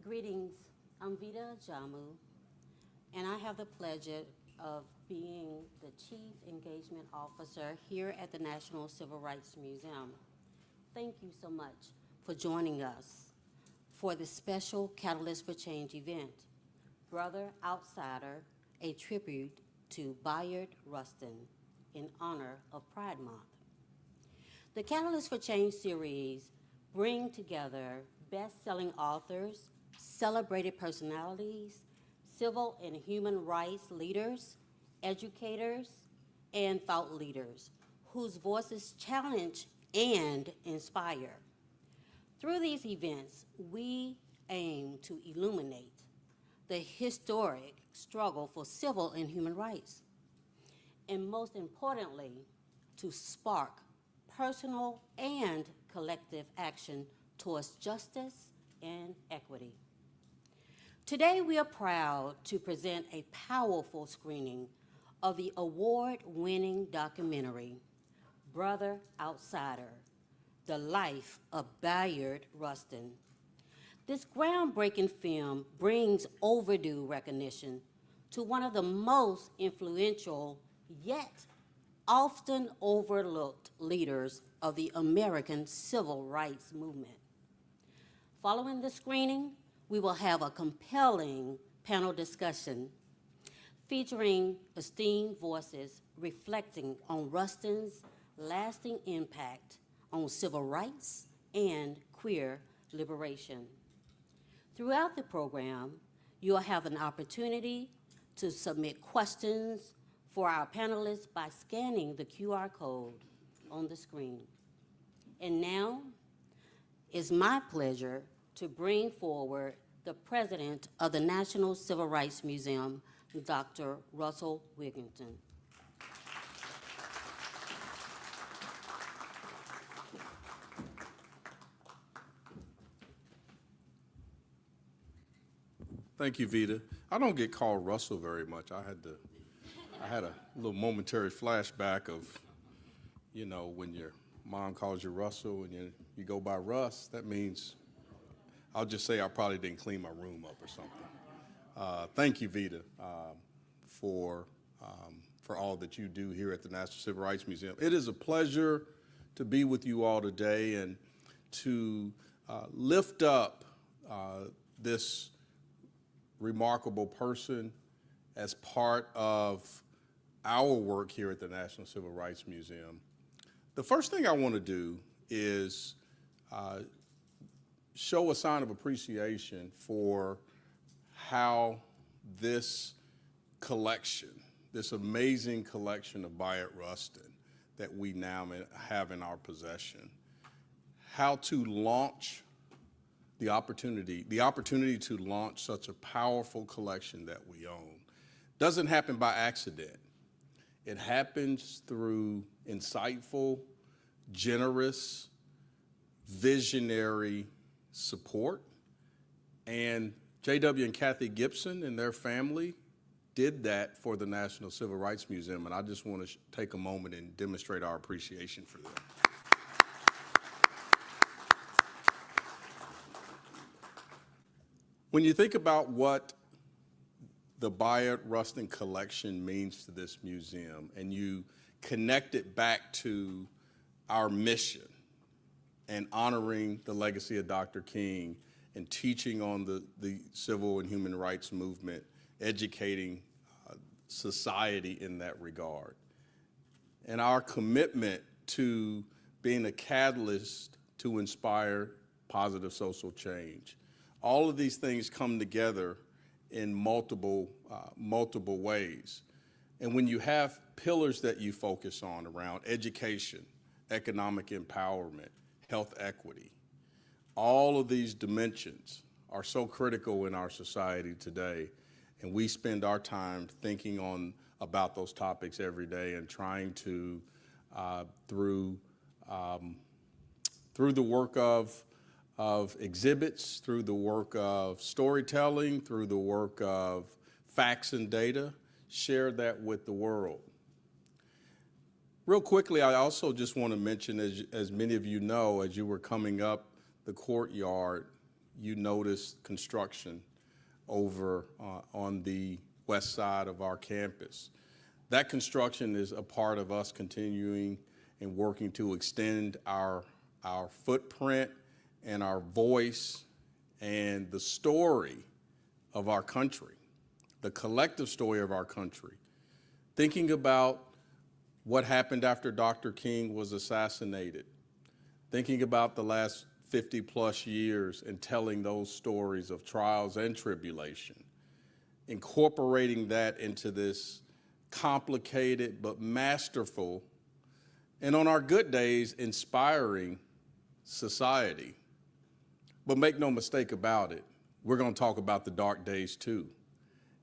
Greetings, I'm Vita Jamu, and I have the pleasure of being the Chief Engagement Officer here at the National Civil Rights Museum. Thank you so much for joining us for this special Catalyst for Change event, Brother Outsider, a tribute to Bayard Rustin in honor of Pride Month. The Catalyst for Change series bring together best-selling authors, celebrated personalities, civil and human rights leaders, educators, and thought leaders whose voices challenge and inspire. Through these events, we aim to illuminate the historic struggle for civil and human rights, and most importantly, to spark personal and collective action towards justice and equity. Today, we are proud to present a powerful screening of the award-winning documentary, Brother Outsider, The Life of Bayard Rustin. This groundbreaking film brings overdue recognition to one of the most influential, yet often overlooked leaders of the American civil rights movement. Following the screening, we will have a compelling panel discussion featuring esteemed voices reflecting on Rustin's lasting impact on civil rights and queer liberation. Throughout the program, you'll have an opportunity to submit questions for our panelists by scanning the QR code on the screen. And now, it's my pleasure to bring forward the president of the National Civil Rights Museum, Dr. Russell Wigginton. Thank you, Vita. I don't get called Russell very much. I had a little momentary flashback of, you know, when your mom calls you Russell and you go by Russ, that means, I'll just say I probably didn't clean my room up or something. Thank you, Vita, for all that you do here at the National Civil Rights Museum. It is a pleasure to be with you all today and to lift up this remarkable person as part of our work here at the National Civil Rights Museum. The first thing I want to do is show a sign of appreciation for how this collection, this amazing collection of Bayard Rustin that we now have in our possession, how to launch the opportunity to launch such a powerful collection that we own doesn't happen by accident. It happens through insightful, generous, visionary support. And J.W. and Kathy Gibson and their family did that for the National Civil Rights Museum, and I just want to take a moment and demonstrate our appreciation for them. When you think about what the Bayard Rustin collection means to this museum, and you connect it back to our mission and honoring the legacy of Dr. King and teaching on the civil and human rights movement, educating society in that regard, and our commitment to being a catalyst to inspire positive social change. All of these things come together in multiple ways. And when you have pillars that you focus on around education, economic empowerment, health equity, all of these dimensions are so critical in our society today. And we spend our time thinking about those topics every day and trying to, through the work of exhibits, through the work of storytelling, through the work of facts and data, share that with the world. Real quickly, I also just want to mention, as many of you know, as you were coming up the courtyard, you noticed construction over on the west side of our campus. That construction is a part of us continuing and working to extend our footprint and our voice and the story of our country, the collective story of our country. Thinking about what happened after Dr. King was assassinated, thinking about the last 50 plus years and telling those stories of trials and tribulation, incorporating that into this complicated but masterful, and on our good days, inspiring society. But make no mistake about it, we're going to talk about the dark days too.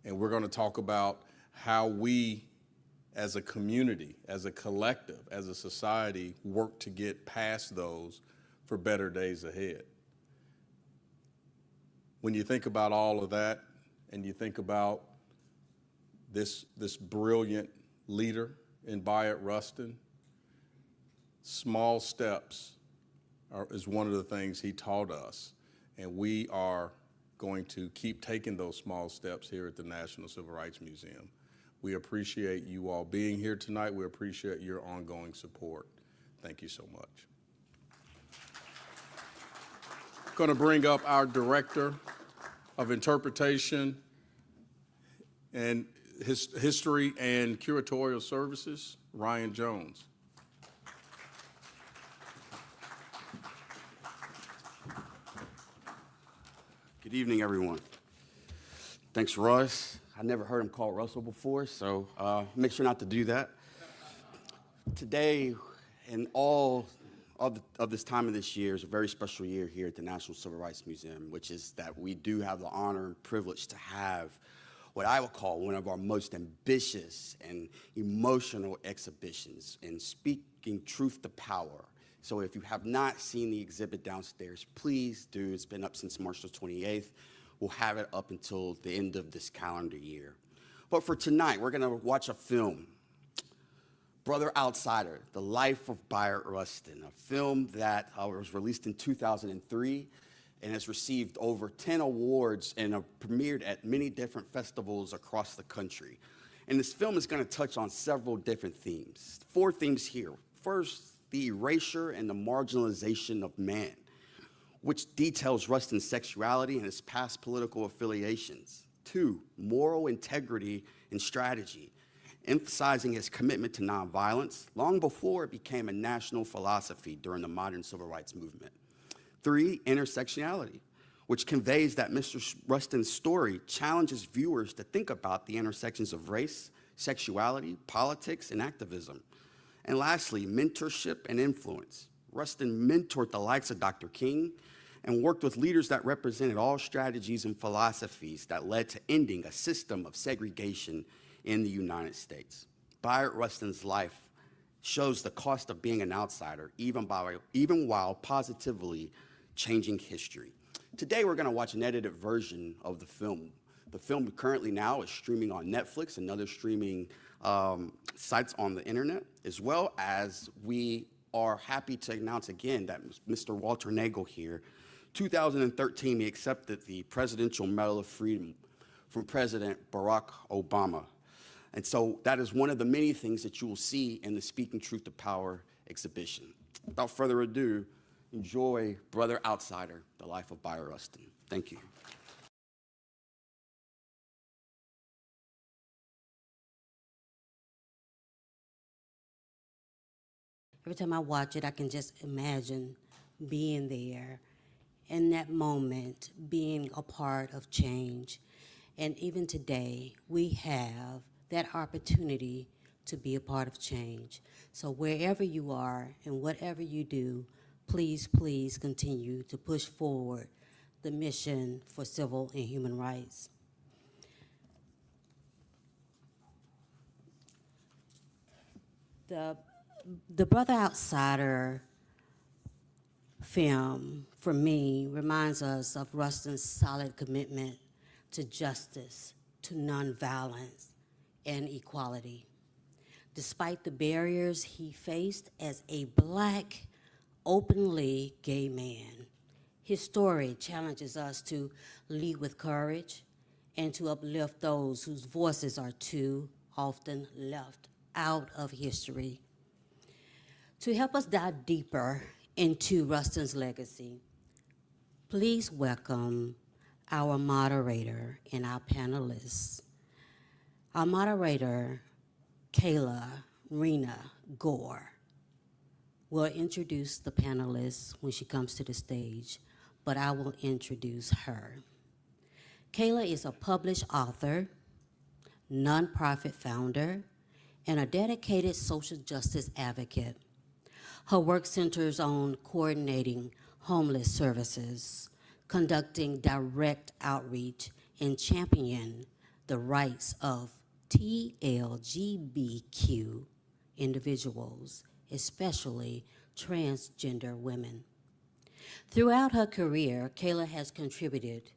And we're going to talk about how we, as a community, as a collective, as a society, work to get past those for better days ahead. When you think about all of that, and you think about this brilliant leader in Bayard Rustin, small steps is one of the things he taught us, and we are going to keep taking those small steps here at the National Civil Rights Museum. We appreciate you all being here tonight. We appreciate your ongoing support. Thank you so much. Going to bring up our Director of Interpretation and History and Curatorial Services, Ryan Jones. Good evening, everyone. Thanks, Russ. I never heard him called Russell before, so make sure not to do that. Today, and all of this time of this year, is a very special year here at the National Civil Rights Museum, which is that we do have the honor and privilege to have what I would call one of our most ambitious and emotional exhibitions in speaking truth to power. So if you have not seen the exhibit downstairs, please do. It's been up since March the 28th. We'll have it up until the end of this calendar year. But for tonight, we're gonna watch a film, Brother Outsider, The Life of Bayard Rustin, a film that was released in 2003 and has received over 10 awards and premiered at many different festivals across the country. And this film is gonna touch on several different themes. 4 themes here. First, the erasure and the marginalization of man, which details Rustin's sexuality and his past political affiliations. 2, moral integrity and strategy, emphasizing his commitment to nonviolence long before it became a national philosophy during the modern civil rights movement. 3, intersectionality, which conveys that Mr. Rustin's story challenges viewers to think about the intersections of race, sexuality, politics, and activism. And lastly, mentorship and influence. Rustin mentored the likes of Dr. King and worked with leaders that represented all strategies and philosophies that led to ending a system of segregation in the United States. Bayard Rustin's life shows the cost of being an outsider, even while positively changing history. Today, we're gonna watch an edited version of the film. The film currently now is streaming on Netflix and other streaming sites on the internet, as well as we are happy to announce again that Mr. Walter Nagel here, 2013, he accepted the Presidential Medal of Freedom from President Barack Obama. And so that is one of the many things that you will see in the Speaking Truth to Power exhibition. Without further ado, enjoy Brother Outsider, The Life of Bayard Rustin. Thank you. Every time I watch it, I can just imagine being there in that moment, being a part of change. And even today, we have that opportunity to be a part of change. So wherever you are and whatever you do, please, please continue to push forward the mission for civil and human rights. The Brother Outsider film, for me, reminds us of Rustin's solid commitment to justice, to nonviolence, and equality. Despite the barriers he faced as a Black, openly gay man, his story challenges us to lead with courage and to uplift those whose voices are too often left out of history. To help us dive deeper into Rustin's legacy, please welcome our moderator and our panelists. Our moderator, Kayla Rena Gore, will introduce the panelists when she comes to the stage, but I will introduce her. Kayla is a published author, nonprofit founder, and a dedicated social justice advocate. Her work centers on coordinating homeless services, conducting direct outreach, and championing the rights of LGBTQ individuals, especially transgender women. Throughout her career, Kayla has contributed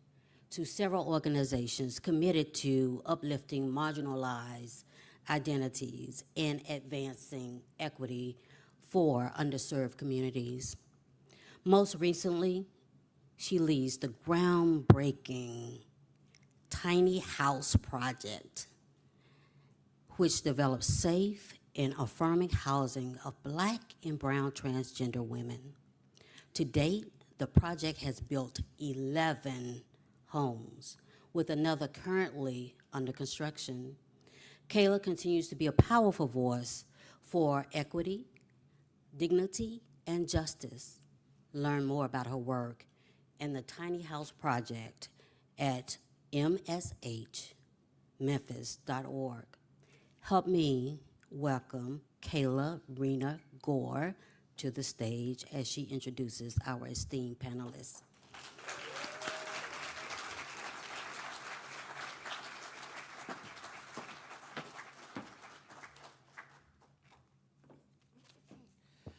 to several organizations committed to uplifting marginalized identities and advancing equity for underserved communities. Most recently, she leads the groundbreaking Tiny House Project, which develops safe and affirming housing of Black and brown transgender women. To date, the project has built 11 homes, with another currently under construction. Kayla continues to be a powerful voice for equity, dignity, and justice. Learn more about her work and the Tiny House Project at mshmemphis.org. Help me welcome Kayla Rena Gore to the stage as she introduces our esteemed panelists.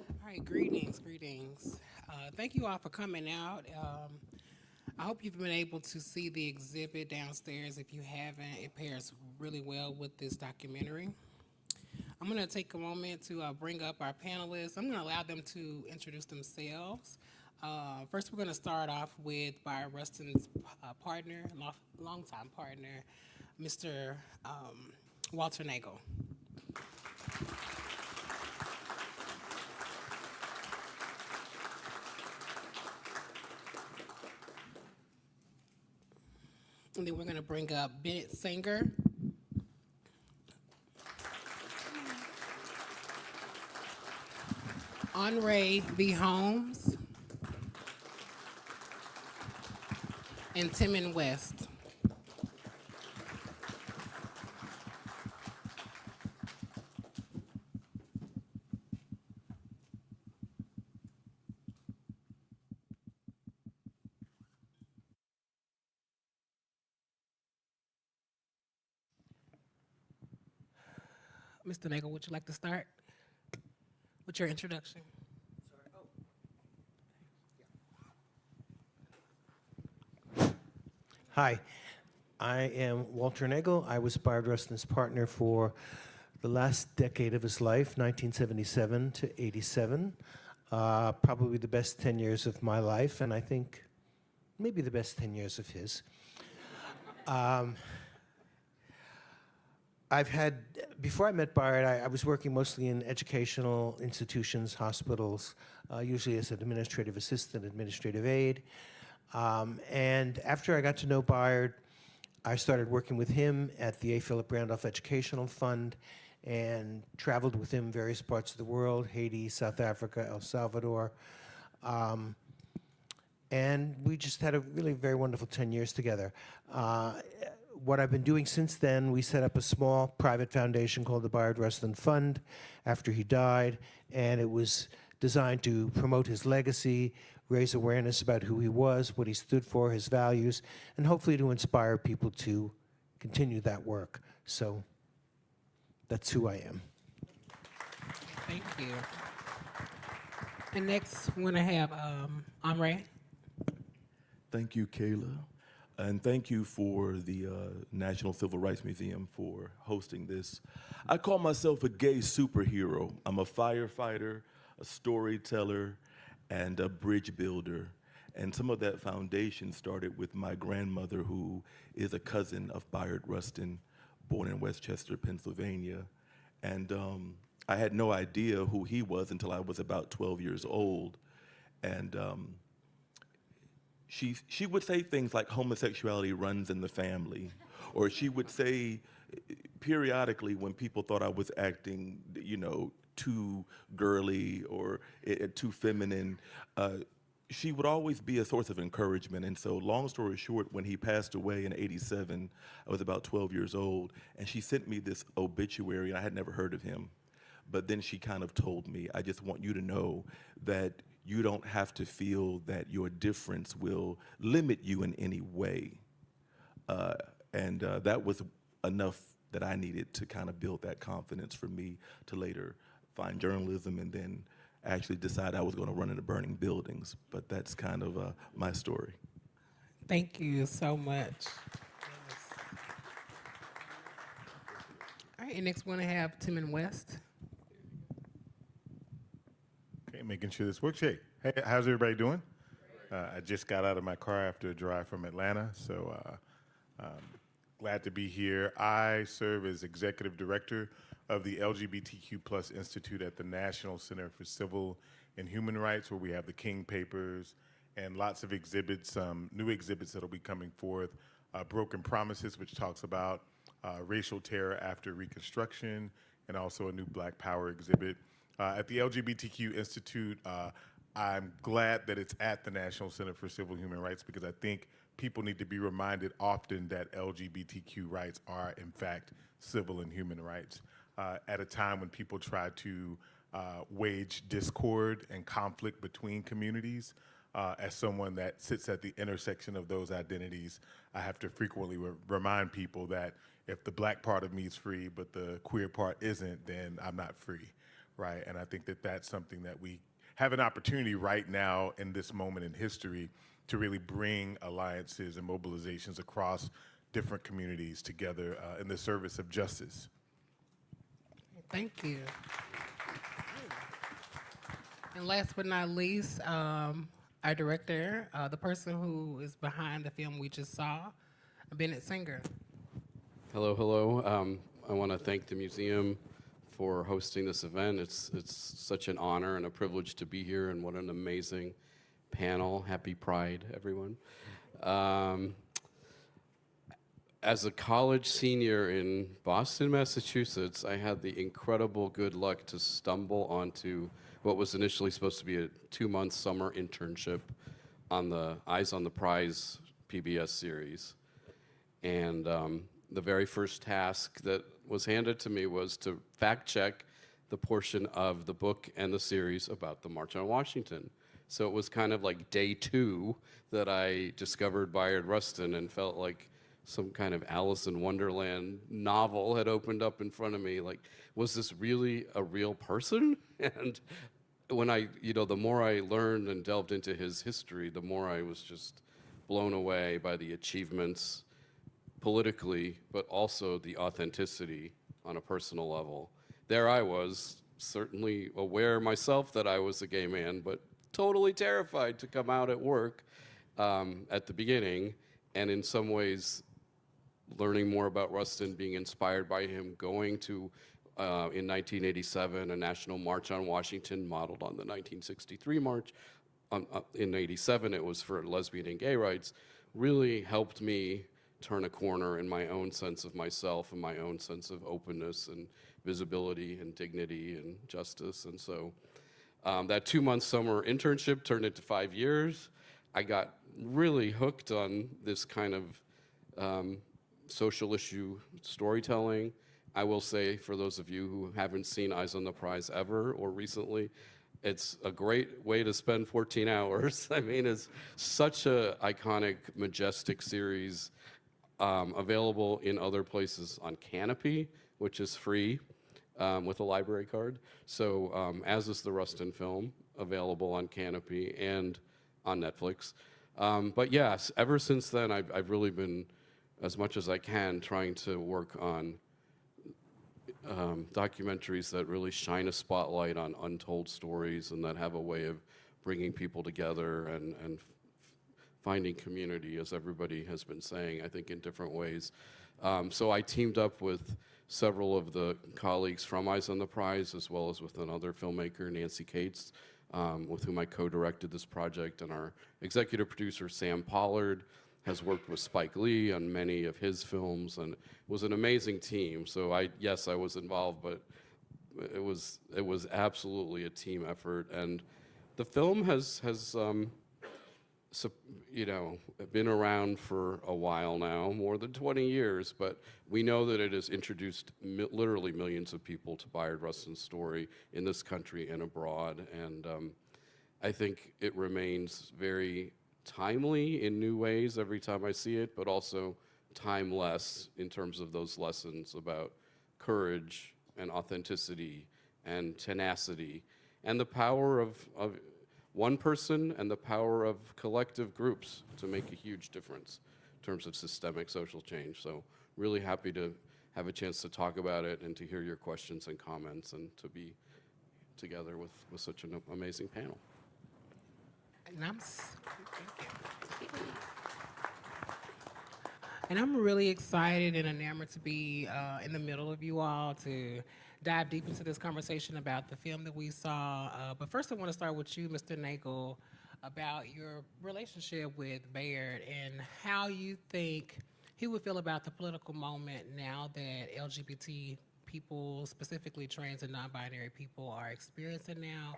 All right, greetings. Thank you all for coming out. I hope you've been able to see the exhibit downstairs. If you haven't, it pairs really well with this documentary. I'm going to take a moment to bring up our panelists. I'm going to allow them to introduce themselves. First, we're going to start off with Bayard Rustin's partner, longtime partner, Mr. Walter Nagel. And then we're going to bring up Bennett Singer. Honore B. Holmes. And Timon West. Mr. Nagel, would you like to start with your introduction? Hi, I am Walter Nagel. I was Bayard Rustin's partner for the last decade of his life, 1977 to 87. Probably the best 10 years of my life, and I think maybe the best 10 years of his. Before I met Bayard, I was working mostly in educational institutions, hospitals, usually as an administrative assistant, administrative aide. And after I got to know Bayard, I started working with him at the A. Philip Randolph Educational Fund and traveled with him various parts of the world, Haiti, South Africa, El Salvador. And we just had a really very wonderful 10 years together. what I've been doing since then, we set up a small private foundation called the Bayard Rustin Fund after he died, and it was designed to promote his legacy, raise awareness about who he was, what he stood for, his values, and hopefully to inspire people to continue that work. So that's who I am. Thank you. And next, we're gonna have Amre. Thank you, Kayla. And thank you for the National Civil Rights Museum for hosting this. I call myself a gay superhero. I'm a firefighter, a storyteller, and a bridge builder. And some of that foundation started with my grandmother, who is a cousin of Bayard Rustin, born in Westchester, Pennsylvania. And I had no idea who he was until I was about 12 years old. And she would say things like homosexuality runs in the family, or she would say periodically when people thought I was acting, too girly or too feminine, she would always be a source of encouragement. And so long story short, when he passed away in '87, I was about 12 years old, and she sent me this obituary, and I had never heard of him. But then she kind of told me, I just want you to know that you don't have to feel that your difference will limit you in any way. And that was enough that I needed to kind of build that confidence for me to later find journalism and then actually decide I was going to run into burning buildings. But that's kind of my story. Thank you so much. All right, and next we're gonna have Tim and West. Okay, making sure this works. Hey, how's everybody doing? I just got out of my car after a drive from Atlanta, so glad to be here. I serve as executive director of the LGBTQ Plus Institute at the National Center for Civil and Human Rights, where we have the King Papers and lots of exhibits, new exhibits that'll be coming forth. Broken Promises, which talks about racial terror after Reconstruction, and also a new Black Power exhibit. At the LGBTQ Institute, I'm glad that it's at the National Center for Civil and Human Rights, because I think people need to be reminded often that LGBTQ rights are, in fact, civil and human rights. At a time when people try to wage discord and conflict between communities, as someone that sits at the intersection of those identities, I have to frequently remind people that if the Black part of me is free, but the queer part isn't, then I'm not free. Right, and I think that that's something that we have an opportunity right now in this moment in history to really bring alliances and mobilizations across different communities together in the service of justice. Thank you. And last but not least, our director, the person who is behind the film we just saw, Bennett Singer. Hello, hello. I want to thank the museum for hosting this event. It's such an honor and a privilege to be here, and what an amazing panel. Happy Pride, everyone. As a college senior in Boston, Massachusetts, I had the incredible good luck to stumble onto what was initially supposed to be a 2-month summer internship on the Eyes on the Prize PBS series. And the very first task that was handed to me was to fact check the portion of the book and the series about the March on Washington. So it was kind of like day 2 that I discovered Bayard Rustin and felt like some kind of Alice in Wonderland novel had opened up in front of me. Like, was this really a real person? And when the more I learned and delved into his history, the more I was just blown away by the achievements politically, but also the authenticity on a personal level. There I was, certainly aware myself that I was a gay man, but totally terrified to come out at work at the beginning, and in some ways learning more about Rustin, being inspired by him, going to, in 1987, a national march on Washington modeled on the 1963 march. In '87, it was for lesbian and gay rights, really helped me turn a corner in my own sense of myself and my own sense of openness and visibility and dignity and justice. And so that 2-month summer internship turned into 5 years. I got really hooked on this kind of social issue storytelling. I will say, for those of you who haven't seen Eyes on the Prize ever or recently, it's a great way to spend 14 hours. I mean, it's such a iconic, majestic series, available in other places on Canopy, which is free, with a library card. So, as is the Rustin film, available on Canopy and on Netflix. But yes, ever since then, I've really been, as much as I can, trying to work on documentaries that really shine a spotlight on untold stories and that have a way of bringing people together and finding community, as everybody has been saying, I think in different ways. So I teamed up with several of the colleagues from Eyes on the Prize, as well as with another filmmaker, Nancy Cates, with whom I co-directed this project, and our executive producer, Sam Pollard, has worked with Spike Lee on many of his films, and it was an amazing team. So yes, I was involved, but it was absolutely a team effort. And the film has been around for a while now, more than 20 years, but we know that it has introduced literally millions of people to Bayard Rustin's story in this country and abroad. And I think it remains very timely in new ways every time I see it, but also timeless in terms of those lessons about courage and authenticity and tenacity and the power of one person and the power of collective groups to make a huge difference in terms of systemic social change. So really happy to have a chance to talk about it and to hear your questions and comments and to be together with such an amazing panel. And I'm really excited and enamored to be in the middle of you all to dive deep into this conversation about the film that we saw. But first I want to start with you, Mr. Nagel, about your relationship with Bayard and how you think he would feel about the political moment now that LGBT people, specifically trans and non-binary people, are experiencing now,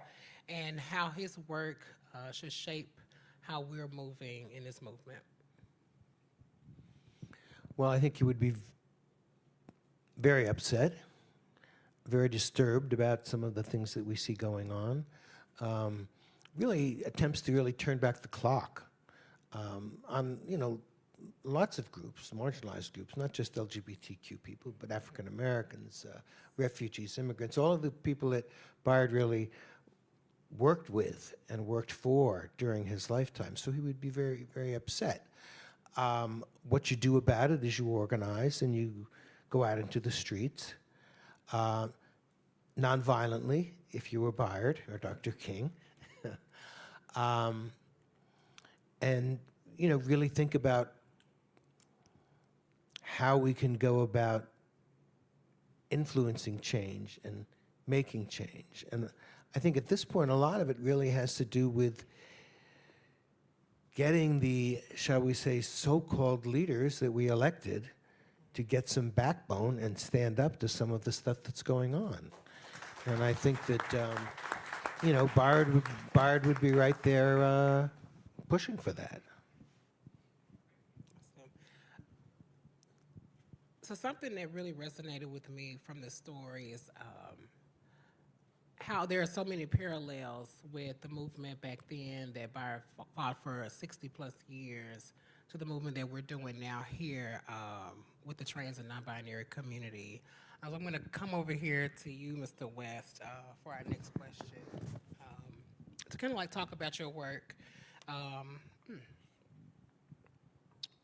and how his work should shape how we're moving in this movement. Well, I think he would be very upset, very disturbed about some of the things that we see going on. Really attempts to really turn back the clock on, lots of groups, marginalized groups, not just LGBTQ people, but African Americans, refugees, immigrants, all of the people that Bayard really worked with and worked for during his lifetime. So he would be very, very upset. What you do about it is you organize and you go out into the streets, non-violently, if you were Bayard or Dr. King, and really think about how we can go about influencing change and making change. And I think at this point, a lot of it really has to do with getting the, shall we say, so-called leaders that we elected to get some backbone and stand up to some of the stuff that's going on. And I think that, Bayard would be right there pushing for that. So something that really resonated with me from the story is how there are so many parallels with the movement back then that Bayard fought for 60-plus years to the movement that we're doing now here with the trans and non-binary community. I'm going to come over here to you, Mr. West, for our next question, to kind of talk about your work.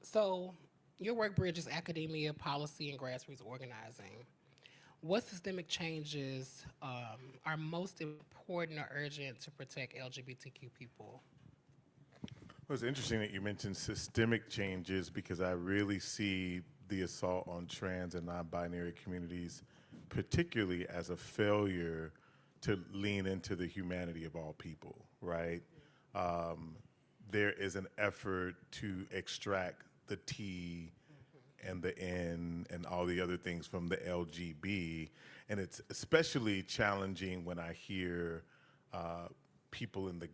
So your work bridges academia, policy, and grassroots organizing. What systemic changes are most important or urgent to protect LGBTQ people? Well, it's interesting that you mentioned systemic changes because I really see the assault on trans and non-binary communities particularly as a failure to lean into the humanity of all people, right? There is an effort to extract the T and the N and all the other things from the LGB, and it's especially challenging when I hear people in the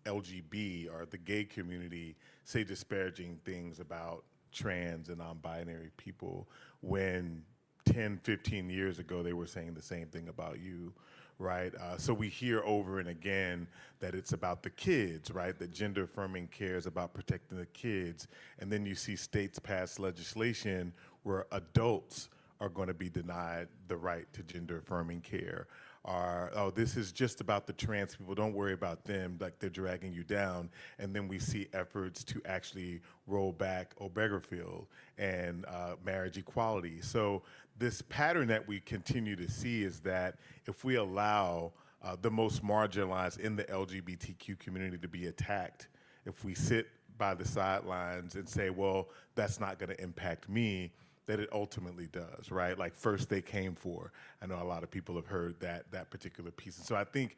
LGB or the gay community say disparaging things about trans and non-binary people when 10, 15 years ago they were saying the same thing about you, right? So we hear over and again that it's about the kids, right? That gender affirming care is about protecting the kids. And then you see states pass legislation where adults are going to be denied the right to gender affirming care. Or, oh, this is just about the trans people, don't worry about them, like they're dragging you down. And then we see efforts to actually roll back Obergefell and marriage equality. So this pattern that we continue to see is that if we allow the most marginalized in the LGBTQ community to be attacked, if we sit by the sidelines and say, well, that's not gonna impact me, that it ultimately does, right? Like first they came for. I know a lot of people have heard that particular piece. And so I think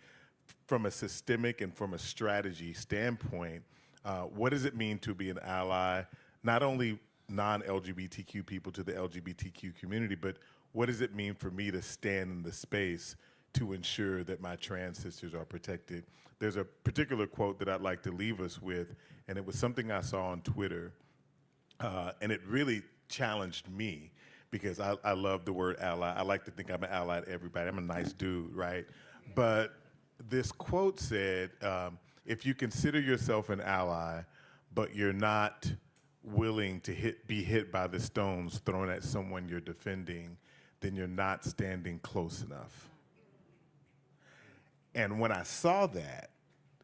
from a systemic and from a strategy standpoint, what does it mean to be an ally, not only non-LGBTQ people to the LGBTQ community, but what does it mean for me to stand in the space to ensure that my trans sisters are protected? There's a particular quote that I'd like to leave us with, and it was something I saw on Twitter, and it really challenged me because I love the word ally. I like to think I'm an ally to everybody. I'm a nice dude, right? But this quote said, if you consider yourself an ally, but you're not willing to be hit by the stones thrown at someone you're defending, then you're not standing close enough. And when I saw that,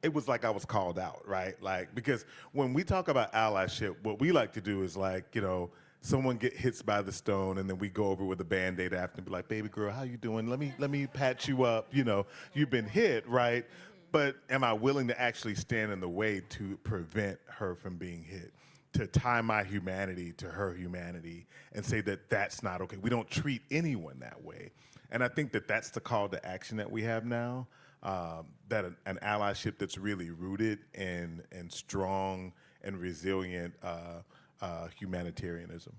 it was like I was called out, right? Like, because when we talk about allyship, what we like to do is like, you know, someone get hit by the stone and then we go over with a Band-Aid after and be like, baby girl, how you doing? Let me pat you up, you know, you've been hit, right? But am I willing to actually stand in the way to prevent her from being hit? To tie my humanity to her humanity and say that that's not okay. We don't treat anyone that way. And I think that that's the call to action that we have now, that an allyship that's really rooted in strong and resilient humanitarianism.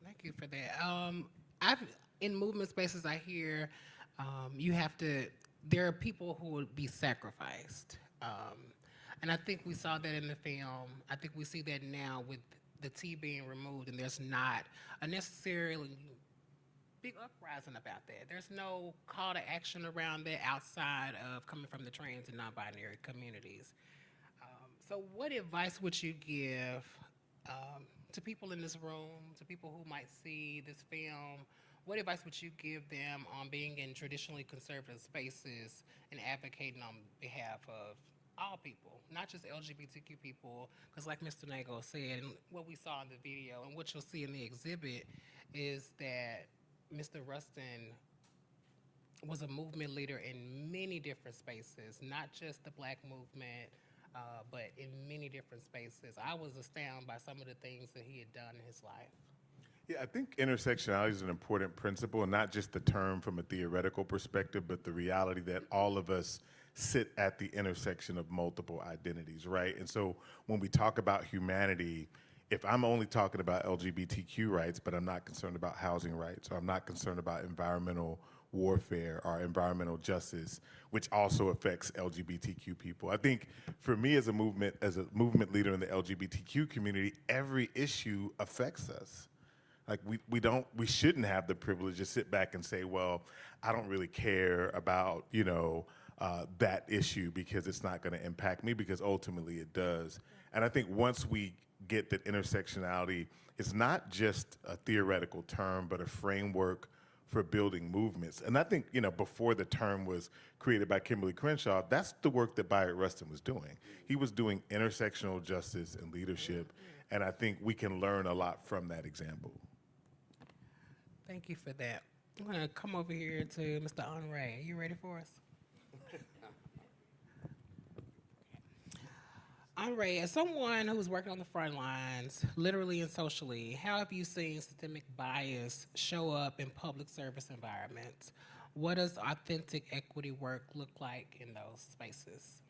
Thank you for that. In movement spaces, I hear there are people who will be sacrificed. And I think we saw that in the film. I think we see that now with the T being removed, and there's not a necessarily big uprising about that. There's no call to action around that outside of coming from the trans and non-binary communities. So what advice would you give to people in this room, to people who might see this film? What advice would you give them on being in traditionally conservative spaces and advocating on behalf of all people, not just LGBTQ people? Because like Mr. Nagle said, and what we saw in the video and what you'll see in the exhibit is that Mr. Rustin was a movement leader in many different spaces, not just the Black movement, but in many different spaces. I was astounded by some of the things that he had done in his life. Yeah, I think intersectionality is an important principle, and not just the term from a theoretical perspective, but the reality that all of us sit at the intersection of multiple identities, right? And so when we talk about humanity, if I'm only talking about LGBTQ rights, but I'm not concerned about housing rights, or I'm not concerned about environmental warfare or environmental justice, which also affects LGBTQ people. I think for me as a movement leader in the LGBTQ community, every issue affects us. Like we shouldn't have the privilege to sit back and say, well, I don't really care about, you know, that issue because it's not gonna impact me, because ultimately it does. And I think once we get that intersectionality is not just a theoretical term, but a framework for building movements. And I think, you know, before the term was created by Kimberly Crenshaw, that's the work that Bayard Rustin was doing. He was doing intersectional justice and leadership, and I think we can learn a lot from that example. Thank you for that. I'm gonna come over here to Mr. Henri. Are you ready for us? Henri, as someone who's working on the front lines, literally and socially, how have you seen systemic bias show up in public service environments? What does authentic equity work look like in those spaces?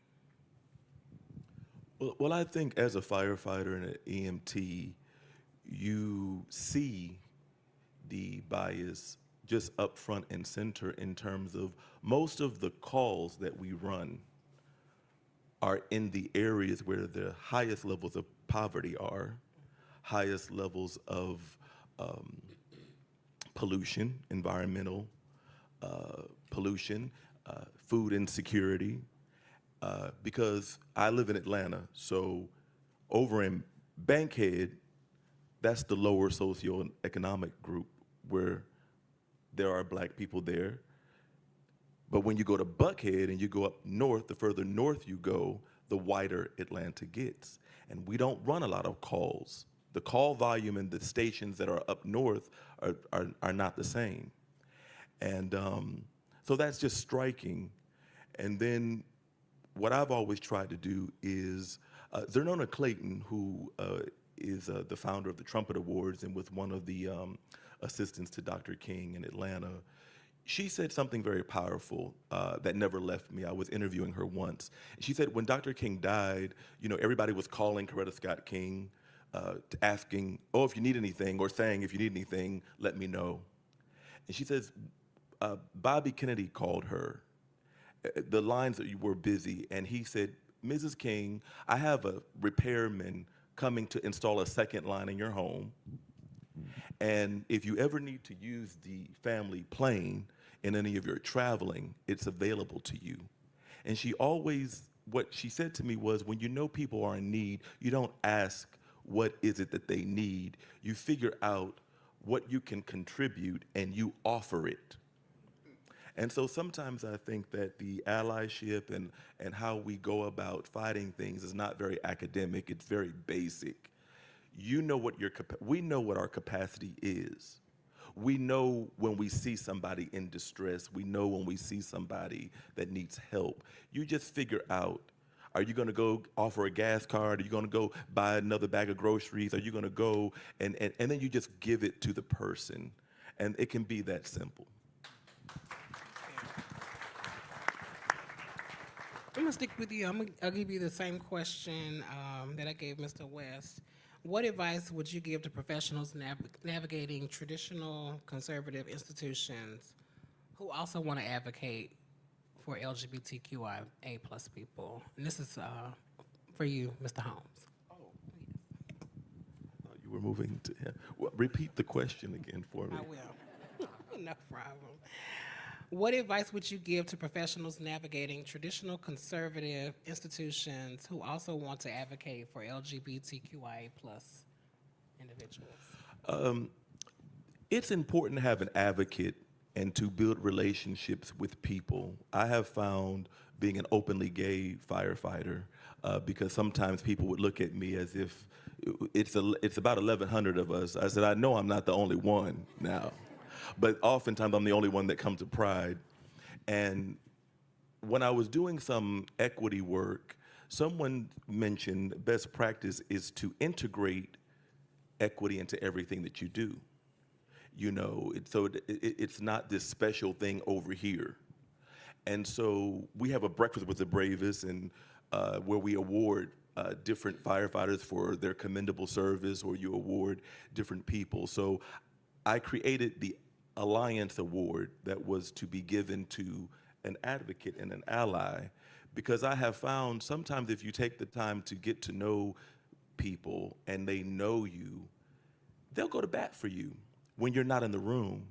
Well, I think as a firefighter and an EMT, you see the bias just up front and center in terms of most of the calls that we run are in the areas where the highest levels of poverty are, highest levels of pollution, environmental pollution, food insecurity, because I live in Atlanta, so over in Bankhead, that's the lower socioeconomic group where there are black people there. But when you go to Buckhead and you go up north, the further north you go, the wider Atlanta gets. And we don't run a lot of calls. The call volume in the stations that are up north are not the same. And so that's just striking. And then what I've always tried to do is, Zernona Clayton, who is the founder of the Trumpet Awards and was one of the assistants to Dr. King in Atlanta, she said something very powerful that never left me. I was interviewing her once. She said when Dr. King died, you know, everybody was calling Coretta Scott King, asking, oh, if you need anything, or saying, if you need anything, let me know. And she says, Bobby Kennedy called her. The lines were busy, and he said, Mrs. King, I have a repairman coming to install a second line in your home. And if you ever need to use the family plane in any of your traveling, it's available to you. And she always, what she said to me was, when you know people are in need, you don't ask what is it that they need. You figure out what you can contribute and you offer it. And so sometimes I think that the allyship and how we go about fighting things is not very academic, it's very basic. You know what we know what our capacity is. We know when we see somebody in distress. We know when we see somebody that needs help. You just figure out, are you gonna go offer a gas card? Are you gonna go buy another bag of groceries? Are you gonna go, and then you just give it to the person. And it can be that simple. I'm gonna stick with you. I'll give you the same question that I gave Mr. West. What advice would you give to professionals navigating traditional conservative institutions who also want to advocate for LGBTQIA+ people? And this is for you, Mr. Holmes. You were moving to him. Well, repeat the question again for me. I will. No problem. What advice would you give to professionals navigating traditional conservative institutions who also want to advocate for LGBTQIA+ individuals? It's important to have an advocate and to build relationships with people. I have found being an openly gay firefighter, because sometimes people would look at me as if it's about 1,100 of us. I said, I know I'm not the only one now. But oftentimes I'm the only one that comes to Pride. And when I was doing some equity work, someone mentioned best practice is to integrate equity into everything that you do. You know, it's not this special thing over here. And so we have a breakfast with the bravest, and where we award different firefighters for their commendable service, or you award different people. So I created the Alliance Award that was to be given to an advocate and an ally, because I have found sometimes if you take the time to get to know people and they know you, they'll go to bat for you when you're not in the room.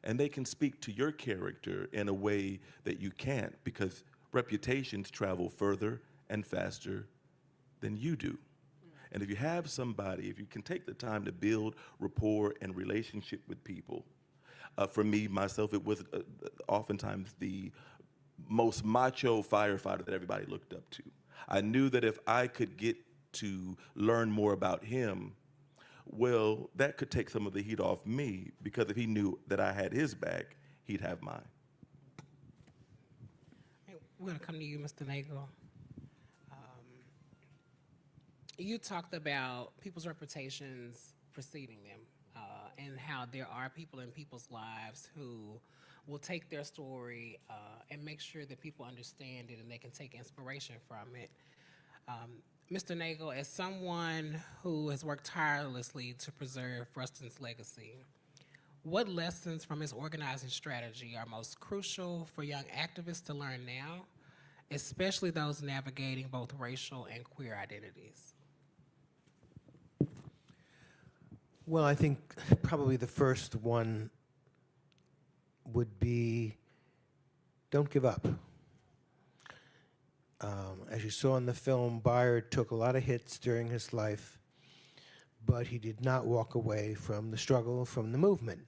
And they can speak to your character in a way that you can't, because reputations travel further and faster than you do. And if you have somebody, if you can take the time to build rapport and relationship with people, for me, myself, it was oftentimes the most macho firefighter that everybody looked up to. I knew that if I could get to learn more about him, well, that could take some of the heat off me, because if he knew that I had his back, he'd have mine. We're gonna come to you, Mr. Nagel. You talked about people's reputations preceding them, and how there are people in people's lives who will take their story and make sure that people understand it and they can take inspiration from it. Mr. Nagel, as someone who has worked tirelessly to preserve Rustin's legacy, what lessons from his organizing strategy are most crucial for young activists to learn now, especially those navigating both racial and queer identities? Well, I think probably the first one would be don't give up. As you saw in the film, Bayard took a lot of hits during his life, but he did not walk away from the struggle, from the movement.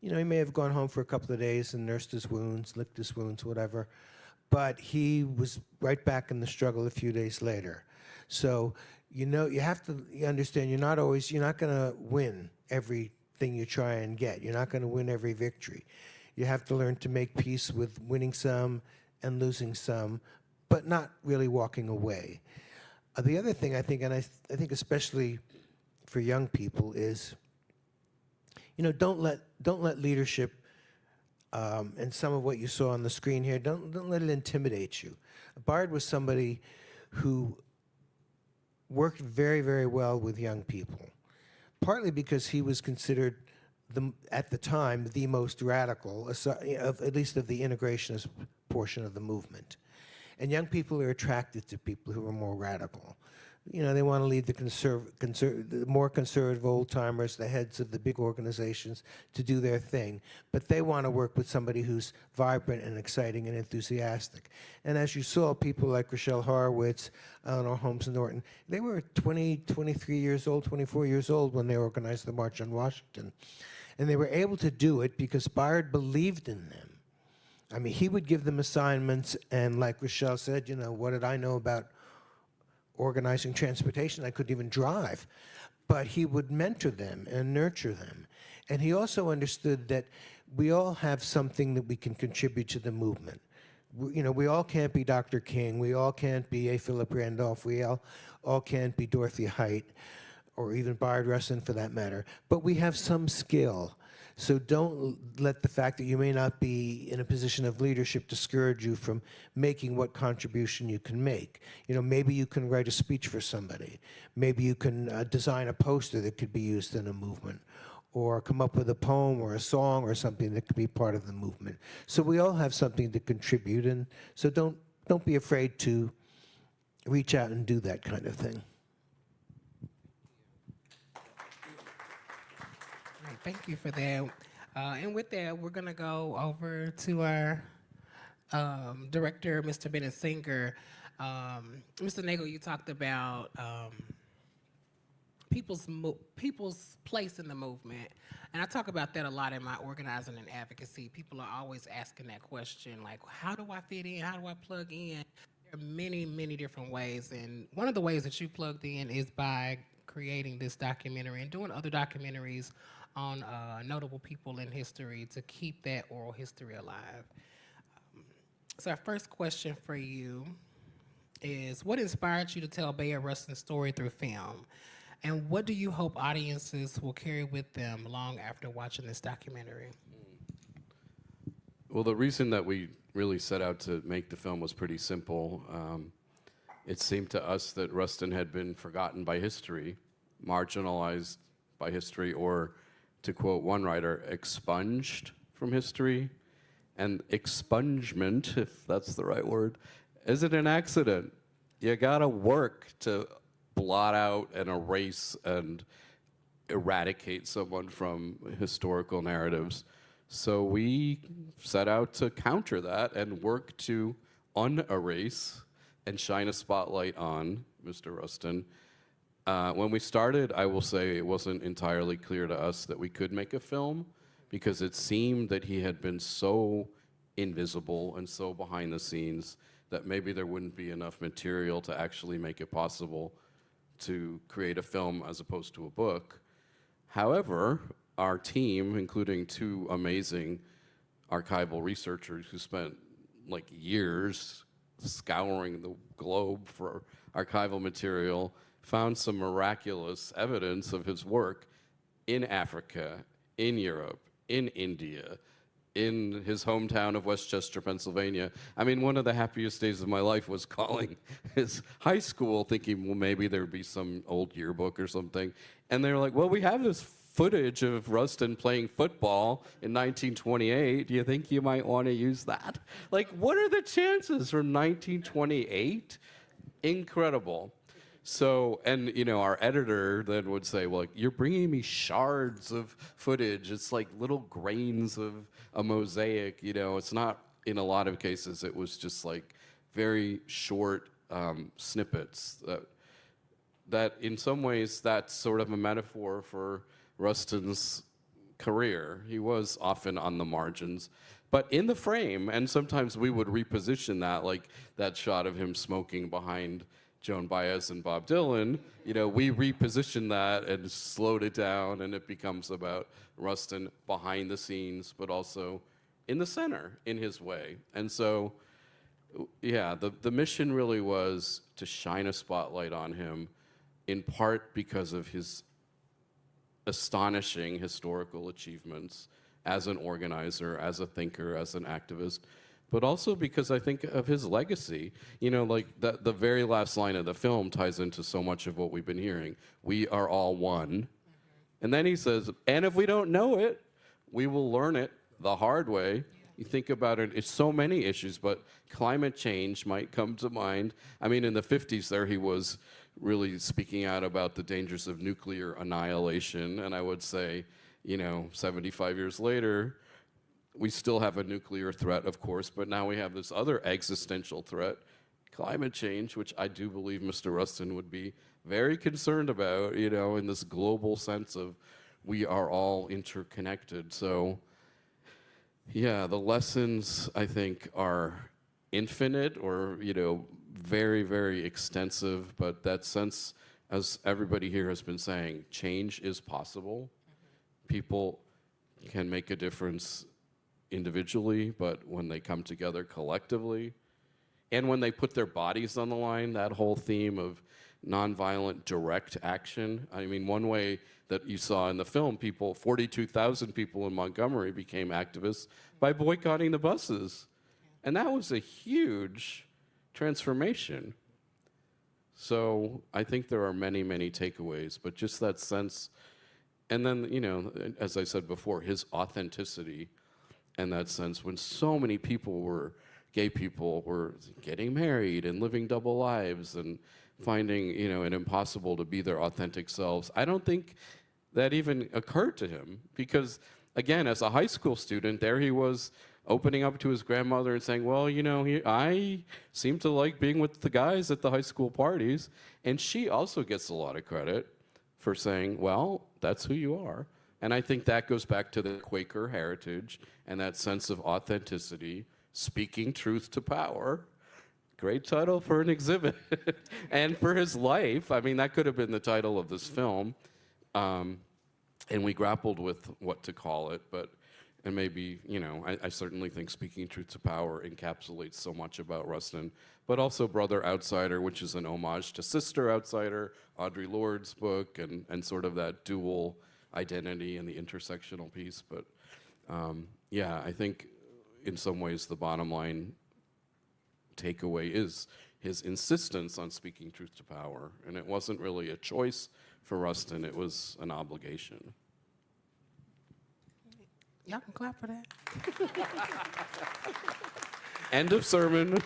You know, he may have gone home for a couple of days and nursed his wounds, licked his wounds, whatever, but he was right back in the struggle a few days later. So, you know, you have to understand you're not going to win everything you try and get. You're not going to win every victory. You have to learn to make peace with winning some and losing some, but not really walking away. The other thing I think, and I think especially for young people, is, you know, don't let leadership and some of what you saw on the screen here, don't let it intimidate you. Bayard was somebody who worked very, very well with young people, partly because he was considered, at the time, the most radical, at least of the integrationist portion of the movement. And young people are attracted to people who are more radical. You know, they want to lead the more conservative old-timers, the heads of the big organizations, to do their thing. But they want to work with somebody who's vibrant and exciting and enthusiastic. And as you saw, people like Rochelle Horowitz, Eleanor Holmes Norton, they were 20, 23 years old, 24 years old when they organized the March on Washington. And they were able to do it because Bayard believed in them. I mean, he would give them assignments, and like Rochelle said, you know, what did I know about organizing transportation? I couldn't even drive. But he would mentor them and nurture them. And he also understood that we all have something that we can contribute to the movement. You know, we all can't be Dr. King. We all can't be A. Philip Randolph. We all can't be Dorothy Height, or even Bayard Rustin for that matter. But we have some skill. So don't let the fact that you may not be in a position of leadership discourage you from making what contribution you can make. You know, maybe you can write a speech for somebody. Maybe you can design a poster that could be used in a movement, or come up with a poem or a song or something that could be part of the movement. So we all have something to contribute, and so don't be afraid to reach out and do that kind of thing. Thank you for that. And with that, we're going to go over to our director, Mr. Bennett Singer. Mr. Nagel, you talked about people's place in the movement. And I talk about that a lot in my organizing and advocacy. People are always asking that question, like, how do I fit in? How do I plug in? There are many, many different ways. And one of the ways that you plugged in is by creating this documentary and doing other documentaries on notable people in history to keep that oral history alive. So our first question for you is, what inspired you to tell Bayard Rustin's story through film? And what do you hope audiences will carry with them long after watching this documentary? Well, the reason that we really set out to make the film was pretty simple. It seemed to us that Rustin had been forgotten by history, marginalized by history, or, to quote one writer, expunged from history. And expungement, if that's the right word, isn't an accident. You gotta work to blot out and erase and eradicate someone from historical narratives. So we set out to counter that and work to unerase and shine a spotlight on Mr. Rustin. When we started, I will say it wasn't entirely clear to us that we could make a film, because it seemed that he had been so invisible and so behind the scenes that maybe there wouldn't be enough material to actually make it possible to create a film as opposed to a book. However, our team, including two amazing archival researchers who spent like years scouring the globe for archival material, found some miraculous evidence of his work in Africa, in Europe, in India, in his hometown of Westchester, Pennsylvania. I mean, one of the happiest days of my life was calling his high school thinking, well, maybe there'd be some old yearbook or something. And they were like, well, we have this footage of Rustin playing football in 1928. Do you think you might want to use that? Like, what are the chances from 1928? Incredible. So, and our editor then would say, well, you're bringing me shards of footage. It's like little grains of a mosaic. It's not, in a lot of cases, it was just like very short snippets that in some ways that's sort of a metaphor for Rustin's career. He was often on the margins, but in the frame, and sometimes we would reposition that, like that shot of him smoking behind Joan Baez and Bob Dylan. We reposition that and slowed it down, and it becomes about Rustin behind the scenes, but also in the center in his way. And so, yeah, the mission really was to shine a spotlight on him, in part because of his astonishing historical achievements as an organizer, as a thinker, as an activist, but also because I think of his legacy. Like the very last line of the film ties into so much of what we've been hearing. We are all one. And then he says, and if we don't know it, we will learn it the hard way. You think about it, it's so many issues, but climate change might come to mind. I mean, in the 50s there, he was really speaking out about the dangers of nuclear annihilation. And I would say, 75 years later, we still have a nuclear threat, of course, but now we have this other existential threat, climate change, which I do believe Mr. Rustin would be very concerned about, in this global sense of we are all interconnected. So, yeah, the lessons, I think, are infinite or, very, very extensive, but that sense, as everybody here has been saying, change is possible. People can make a difference individually, but when they come together collectively, and when they put their bodies on the line, that whole theme of nonviolent direct action. I mean, one way that you saw in the film, 42,000 people in Montgomery became activists by boycotting the buses. And that was a huge transformation. So I think there are many, many takeaways, but just that sense, and then, as I said before, his authenticity and that sense when so many gay people were getting married and living double lives and finding, it impossible to be their authentic selves. I don't think that even occurred to him because, again, as a high school student, there he was opening up to his grandmother and saying, well, I seem to like being with the guys at the high school parties. And she also gets a lot of credit for saying, well, that's who you are. And I think that goes back to the Quaker heritage and that sense of authenticity, speaking truth to power. Great title for an exhibit. And for his life, I mean, that could have been the title of this film. And we grappled with what to call it, and maybe, I certainly think Speaking Truth to Power encapsulates so much about Rustin, but also Brother Outsider, which is an homage to Sister Outsider, Audre Lorde's book, and sort of that dual identity and the intersectional piece. But yeah, I think in some ways the bottom line takeaway is his insistence on speaking truth to power. And it wasn't really a choice for Rustin, it was an obligation. Y'all can clap for that. End of sermon.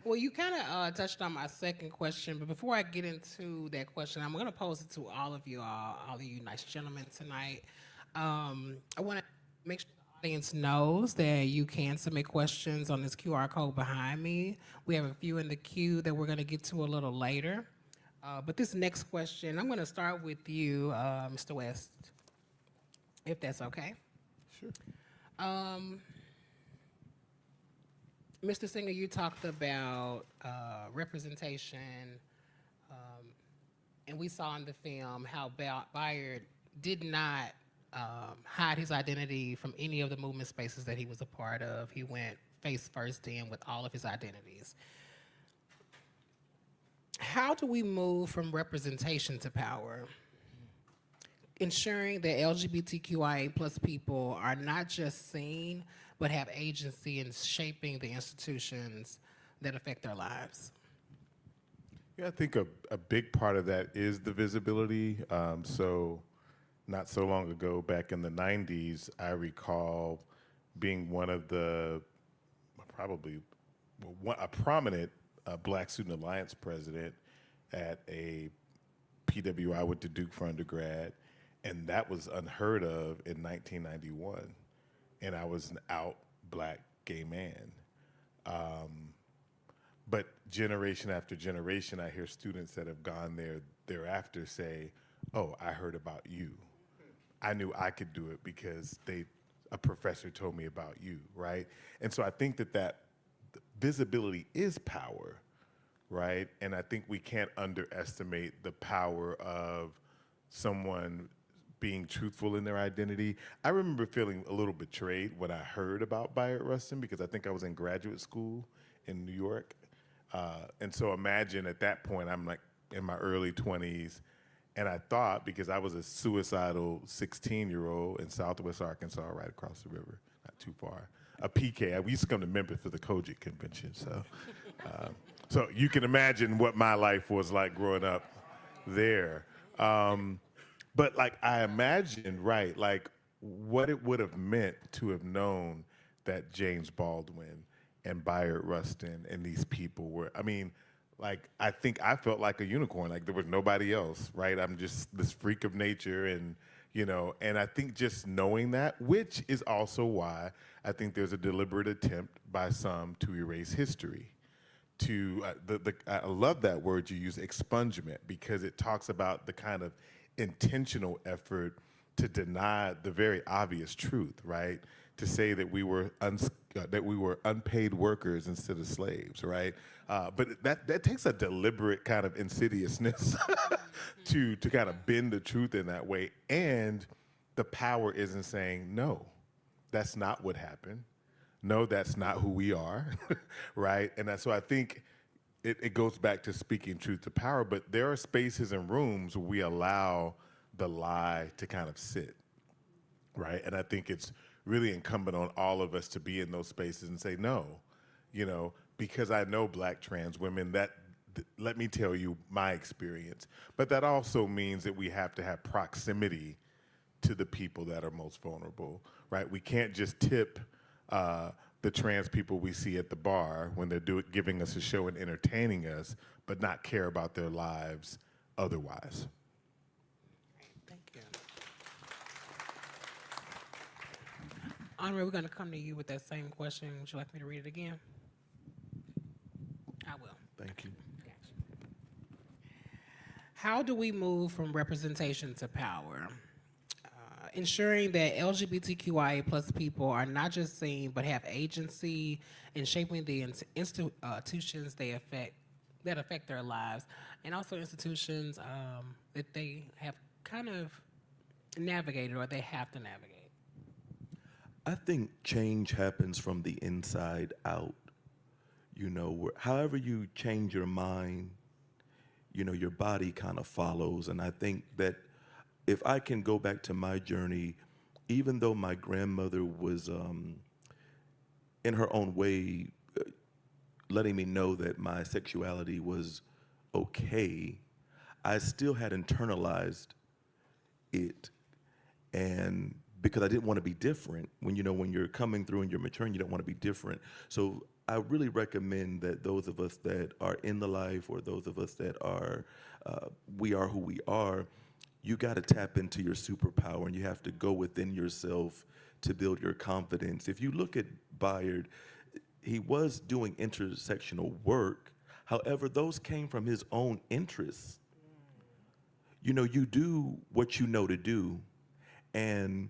Well, you kind of touched on my second question, but before I get into that question, I'm going to pose it to all of you nice gentlemen tonight. I want to make sure the audience knows that you can submit questions on this QR code behind me. We have a few in the queue that we're going to get to a little later. But this next question, I'm going to start with you, Mr. West, if that's okay. Sure. Mr. Singer, you talked about representation, and we saw in the film how Bayard did not hide his identity from any of the movement spaces that he was a part of. He went face first in with all of his identities. How do we move from representation to power? Ensuring that LGBTQIA plus people are not just seen, but have agency in shaping the institutions that affect their lives. Yeah, I think a big part of that is the visibility. So not so long ago, back in the 90s, I recall being one of the, a prominent a Black Student Alliance president at a PWI. I went to Duke for undergrad, and that was unheard of in 1991. And I was an out Black gay man. But generation after generation, I hear students that have gone there thereafter say, "Oh, I heard about you. I knew I could do it because a professor told me about you," right? And so I think that visibility is power, right? And I think we can't underestimate the power of someone being truthful in their identity. I remember feeling a little betrayed when I heard about Bayard Rustin, because I think I was in graduate school in New York. And so imagine at that point, I'm like in my early 20s, and I thought, because I was a suicidal 16-year-old in Southwest Arkansas, right across the river, not too far, a PK. We used to come to Memphis for the Kojic convention, so you can imagine what my life was like growing up there. But like I imagined, right, like what it would have meant to have known that James Baldwin and Bayard Rustin and these people were, I mean, like, I think I felt like a unicorn, like there was nobody else, right? I'm just this freak of nature, and, you know, and I think just knowing that, which is also why I think there's a deliberate attempt by some to erase history. I love that word you use, expungement, because it talks about the kind of intentional effort to deny the very obvious truth, right? To say that we were unpaid workers instead of slaves, right? But that takes a deliberate kind of insidiousness to kind of bend the truth in that way. And the power isn't saying, no, that's not what happened. No, that's not who we are, right? And so I think it goes back to speaking truth to power, but there are spaces and rooms where we allow the lie to kind of sit, right? And I think it's really incumbent on all of us to be in those spaces and say, no, you know, because I know Black trans women, let me tell you my experience. But that also means that we have to have proximity to the people that are most vulnerable, right? We can't just tip the trans people we see at the bar when they're giving us a show and entertaining us, but not care about their lives otherwise. Thank you. Andre, we're going to come to you with that same question. Would you like me to read it again? I will. Thank you. How do we move from representation to power? Ensuring that LGBTQIA plus people are not just seen, but have agency in shaping the institutions that affect their lives, and also institutions that they have kind of navigated or they have to navigate. I think change happens from the inside out. You know, however you change your mind, you know, your body kind of follows. And I think that if I can go back to my journey, even though my grandmother was, in her own way, letting me know that my sexuality was okay, I still had internalized it. And because I didn't want to be different, when you're coming through and you're maturing, you don't want to be different. So I really recommend that those of us that are in the life, or those of us that are, we are who we are, you got to tap into your superpower, and you have to go within yourself to build your confidence. If you look at Bayard, he was doing intersectional work. However, those came from his own interests. You know, you do what you know to do, and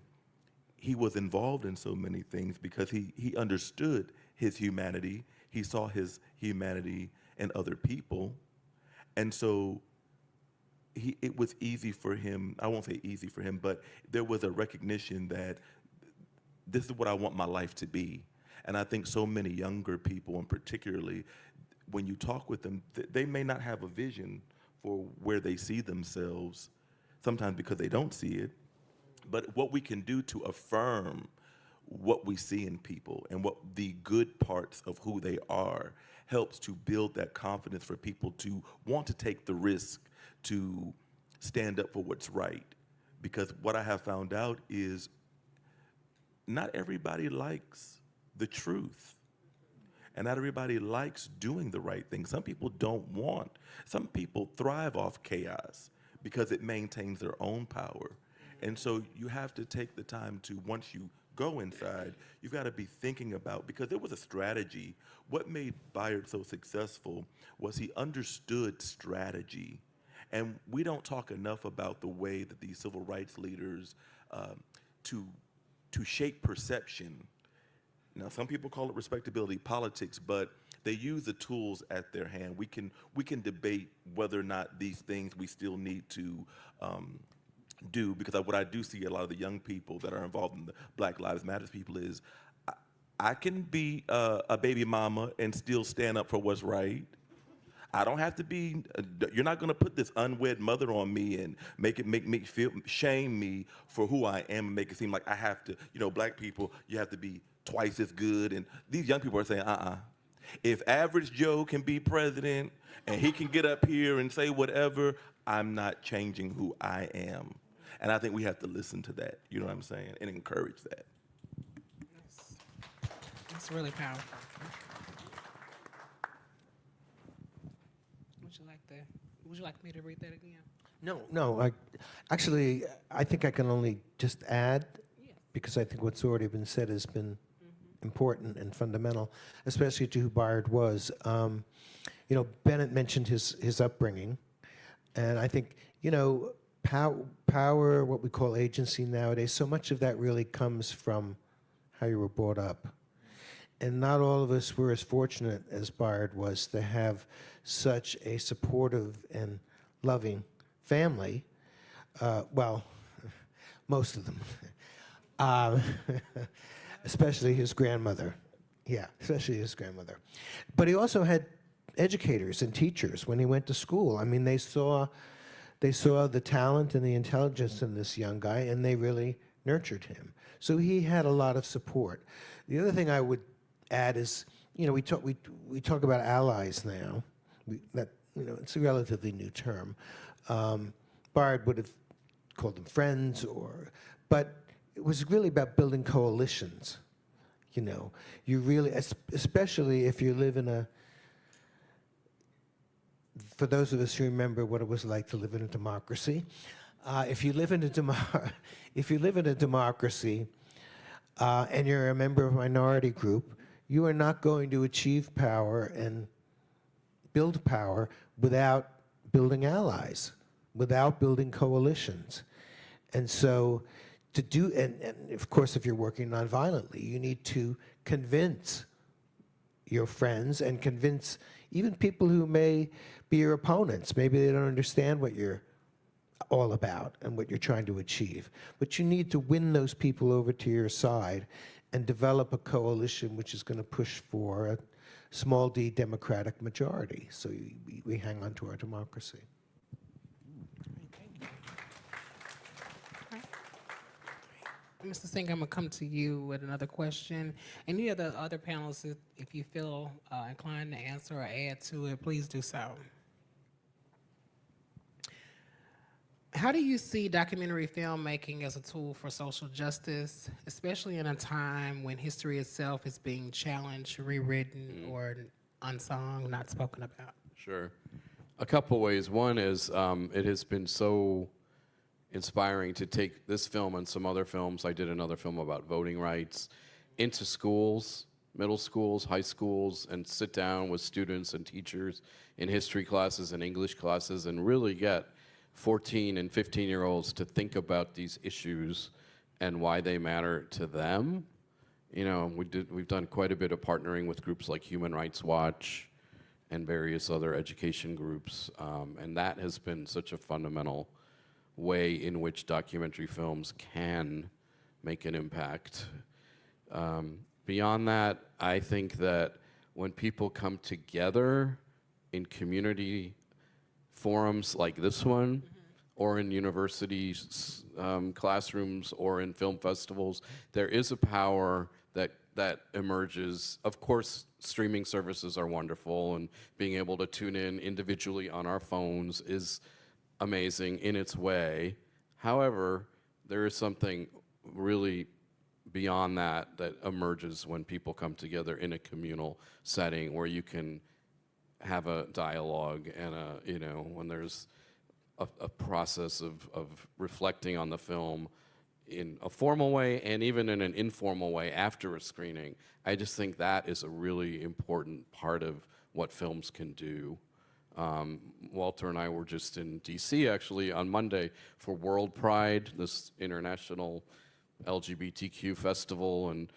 he was involved in so many things because he understood his humanity. He saw his humanity in other people, and so it was easy for him. I won't say easy for him, but there was a recognition that this is what I want my life to be. And I think so many younger people, and particularly when you talk with them, they may not have a vision for where they see themselves, sometimes because they don't see it. But what we can do to affirm what we see in people and what the good parts of who they are helps to build that confidence for people to want to take the risk to stand up for what's right. Because what I have found out is not everybody likes the truth. And not everybody likes doing the right thing. Some people don't want. Some people thrive off chaos because it maintains their own power. And so you have to take the time to, once you go inside, you've got to be thinking about, because there was a strategy. What made Bayard so successful was he understood strategy. And we don't talk enough about the way that these civil rights leaders, to shape perception. Now, some people call it respectability politics, but they use the tools at their hand. We can debate whether or not these things we still need to do, because what I do see a lot of the young people that are involved in the Black Lives Matter people is, I can be a baby mama and still stand up for what's right. I don't have to be, you're not gonna put this unwed mother on me and make me feel, shame me for who I am and make it seem like I have to, Black people, you have to be twice as good. And these young people are saying, if average Joe can be president and he can get up here and say whatever, I'm not changing who I am. And I think we have to listen to that, you know what I'm saying, and encourage that. That's really powerful. Would you like me to read that again? No. I think I can only just add, because I think what's already been said has been important and fundamental, especially to who Bayard was. Bennett mentioned his upbringing, and I think, power, what we call agency nowadays, so much of that really comes from how you were brought up. And not all of us were as fortunate as Bayard was to have such a supportive and loving family. Well, most of them. Especially his grandmother. Yeah, especially his grandmother. But he also had educators and teachers when he went to school. I mean, they saw the talent and the intelligence in this young guy, and they really nurtured him. So he had a lot of support. The other thing I would add is, we talk about allies now. It's a relatively new term. Bayard would have called them friends, but it was really about building coalitions. You really, especially if you live in for those of us who remember what it was like to live in a democracy, if you live in a democracy and you're a member of a minority group, you are not going to achieve power and build power without building allies, without building coalitions. And so and of course, if you're working nonviolently, you need to convince your friends and convince even people who may be your opponents. Maybe they don't understand what you're all about and what you're trying to achieve. But you need to win those people over to your side and develop a coalition which is going to push for a small d democratic majority. So we hang on to our democracy. Mr. Singh, I'm going to come to you with another question. Any of the other panelists, if you feel inclined to answer or add to it, please do so. How do you see documentary filmmaking as a tool for social justice, especially in a time when history itself is being challenged, rewritten, or unsung, not spoken about? Sure. A couple ways. One is it has been so inspiring to take this film and some other films. I did another film about voting rights into schools, middle schools, high schools, and sit down with students and teachers in history classes and English classes and really get 14 and 15-year-olds to think about these issues and why they matter to them. We've done quite a bit of partnering with groups like Human Rights Watch and various other education groups, and that has been such a fundamental way in which documentary films can make an impact. Beyond that, I think that when people come together in community forums like this one, or in universities, classrooms, or in film festivals, there is a power that emerges. Of course, streaming services are wonderful, and being able to tune in individually on our phones is amazing in its way. However, there is something really beyond that that emerges when people come together in a communal setting where you can have a dialogue and when there's a process of reflecting on the film in a formal way and even in an informal way after a screening. I just think that is a really important part of what films can do. Walter and I were just in DC actually on Monday for World Pride, this international LGBTQ festival, and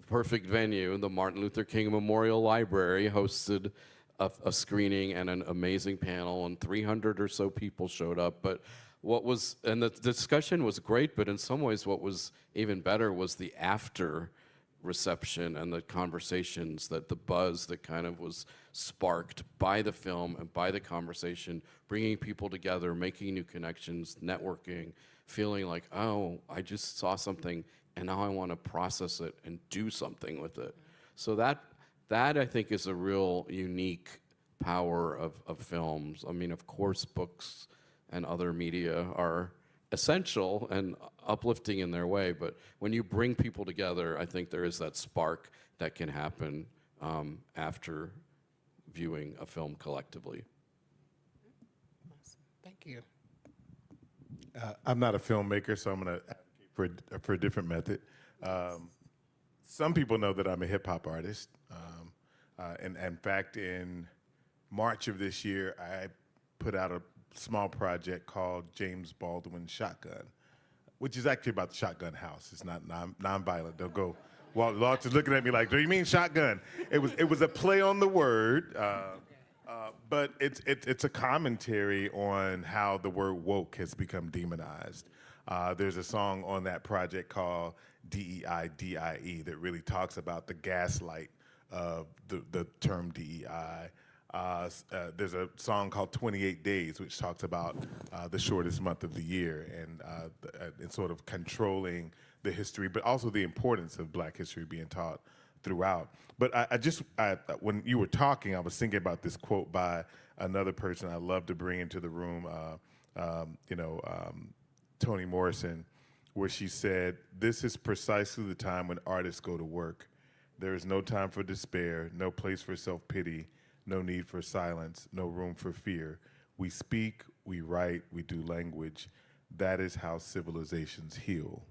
perfect venue, the Martin Luther King Memorial Library hosted a screening and an amazing panel, and 300 or so people showed up. But the discussion was great, but in some ways what was even better was the after reception and the conversations, that the buzz that kind of was sparked by the film and by the conversation, bringing people together, making new connections, networking, feeling like, oh, I just saw something and now I want to process it and do something with it. So that I think is a real unique power of films. I mean, of course, books and other media are essential and uplifting in their way, but when you bring people together, I think there is that spark that can happen after viewing a film collectively. Awesome. Thank you. I'm not a filmmaker, so I'm going to advocate for a different method. Some people know that I'm a hip hop artist. And in fact, in March of this year, I put out a small project called James Baldwin's Shotgun, which is actually about the shotgun house. It's not non-violent. Don't go. Well, Lord is looking at me like, do you mean shotgun? It was a play on the word, but it's a commentary on how the word woke has become demonized. There's a song on that project called DEI that really talks about the gaslight of the term DEI. There's a song called 28 Days, which talks about the shortest month of the year and sort of controlling the history, but also the importance of Black history being taught throughout. But when you were talking, I was thinking about this quote by another person I love to bring into the room, Toni Morrison, where she said, "This is precisely the time when artists go to work. There is no time for despair, no place for self-pity, no need for silence, no room for fear. We speak, we write, we do language. That is how civilizations heal."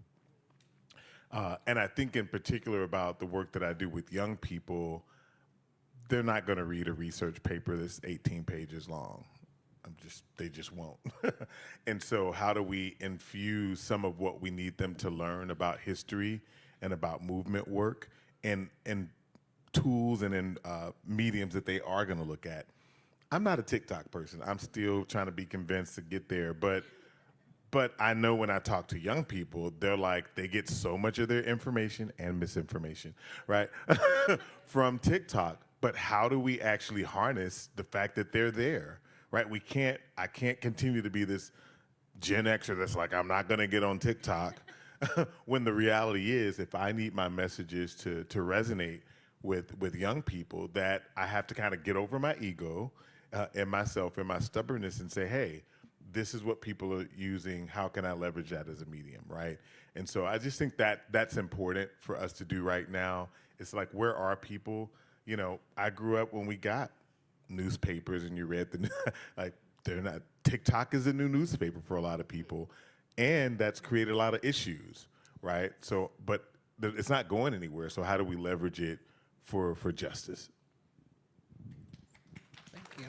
And I think in particular about the work that I do with young people, they're not going to read a research paper that's 18 pages long. They just won't. And so how do we infuse some of what we need them to learn about history and about movement work and tools and in mediums that they are going to look at? I'm not a TikTok person. I'm still trying to be convinced to get there. But I know when I talk to young people, they're like, they get so much of their information and misinformation, right, from TikTok. But how do we actually harness the fact that they're there, right? I can't continue to be this Gen Xer that's like, I'm not going to get on TikTok, when the reality is, if I need my messages to resonate with young people, that I have to kind of get over my ego and myself and my stubbornness and say, hey, this is what people are using. How can I leverage that as a medium, right? And so I just think that that's important for us to do right now. It's like, where are people? You know, I grew up when we got newspapers and you read like, they're not, TikTok is a new newspaper for a lot of people, and that's created a lot of issues, right? So, but it's not going anywhere, so how do we leverage it for justice? Thank you.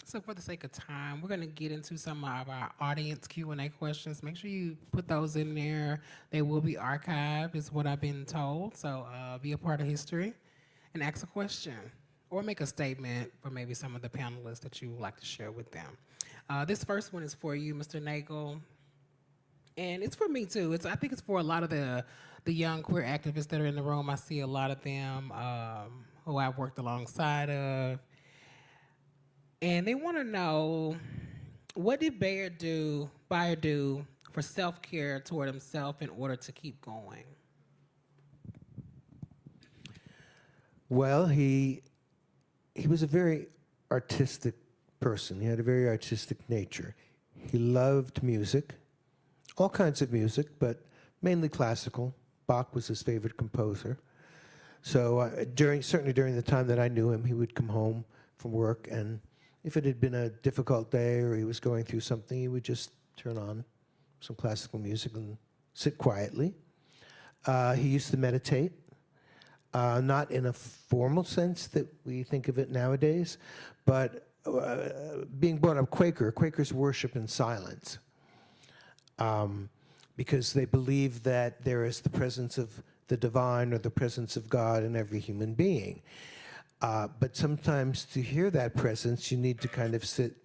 So for the sake of time, we're going to get into some of our audience Q&A questions. Make sure you put those in there. They will be archived, is what I've been told. So be a part of history and ask a question or make a statement for maybe some of the panelists that you would like to share with them. This first one is for you, Mr. Nagel. And it's for me too. I think it's for a lot of the young queer activists that are in the room. I see a lot of them who I've worked alongside of. And they want to know, what did Bayard do for self-care toward himself in order to keep going? Well, he was a very artistic person. He had a very artistic nature. He loved music. all kinds of music, but mainly classical. Bach was his favorite composer. So certainly during the time that I knew him, he would come home from work, and if it had been a difficult day or he was going through something, he would just turn on some classical music and sit quietly. He used to meditate, not in a formal sense that we think of it nowadays, but being brought up Quaker, Quakers worship in silence, because they believe that there is the presence of the divine or the presence of God in every human being. But sometimes to hear that presence, you need to kind of sit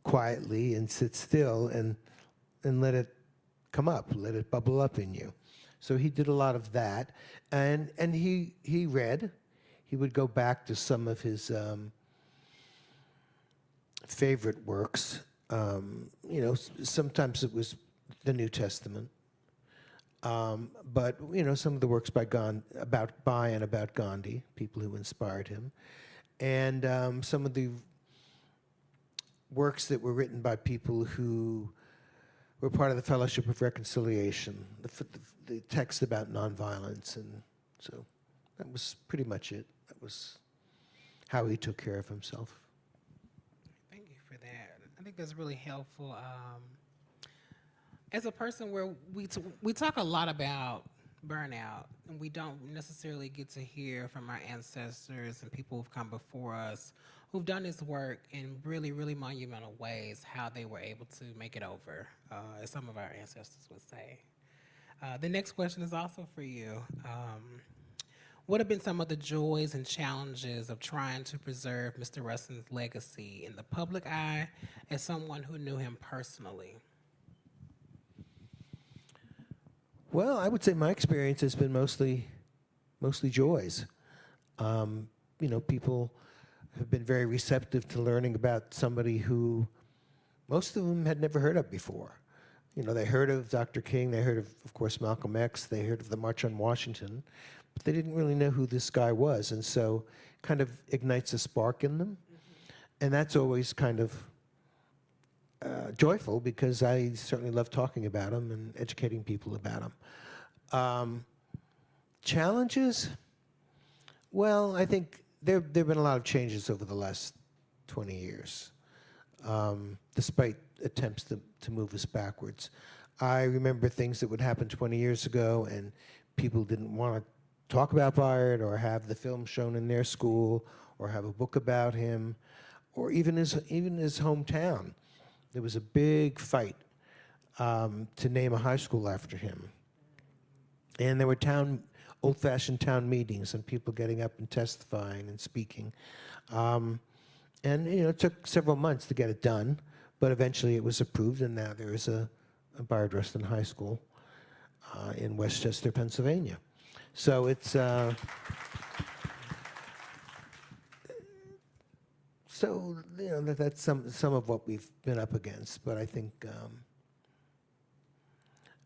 quietly and sit still and let it come up, let it bubble up in you. So he did a lot of that, and he read. He would go back to some of his favorite works. Sometimes it was the New Testament, but some of the works by and about Gandhi, people who inspired him, and some of the works that were written by people who were part of the Fellowship of Reconciliation, the text about nonviolence, and so that was pretty much it. That was how he took care of himself. Thank you for that. I think that's really helpful. As a person where we talk a lot about burnout, and we don't necessarily get to hear from our ancestors and people who've come before us who've done this work in really, really monumental ways, how they were able to make it over, as some of our ancestors would say. The next question is also for you. What have been some of the joys and challenges of trying to preserve Mr. Rustin's legacy in the public eye as someone who knew him personally? Well, I would say my experience has been mostly joys. People have been very receptive to learning about somebody who most of them had never heard of before. They heard of Dr. King, they heard of course, Malcolm X, they heard of the March on Washington, but they didn't really know who this guy was, and so kind of ignites a spark in them. And that's always kind of joyful, because I certainly love talking about him and educating people about him. Challenges? Well, I think there have been a lot of changes over the last 20 years, despite attempts to move us backwards. I remember things that would happen 20 years ago, and people didn't want to talk about Bayard or have the film shown in their school or have a book about him, or even his hometown. There was a big fight to name a high school after him. And there were old-fashioned town meetings and people getting up and testifying and speaking. It took several months to get it done, but eventually it was approved, and now there is a Bayard Rustin High School in Westchester, Pennsylvania. So it's... that's some of what we've been up against, but I think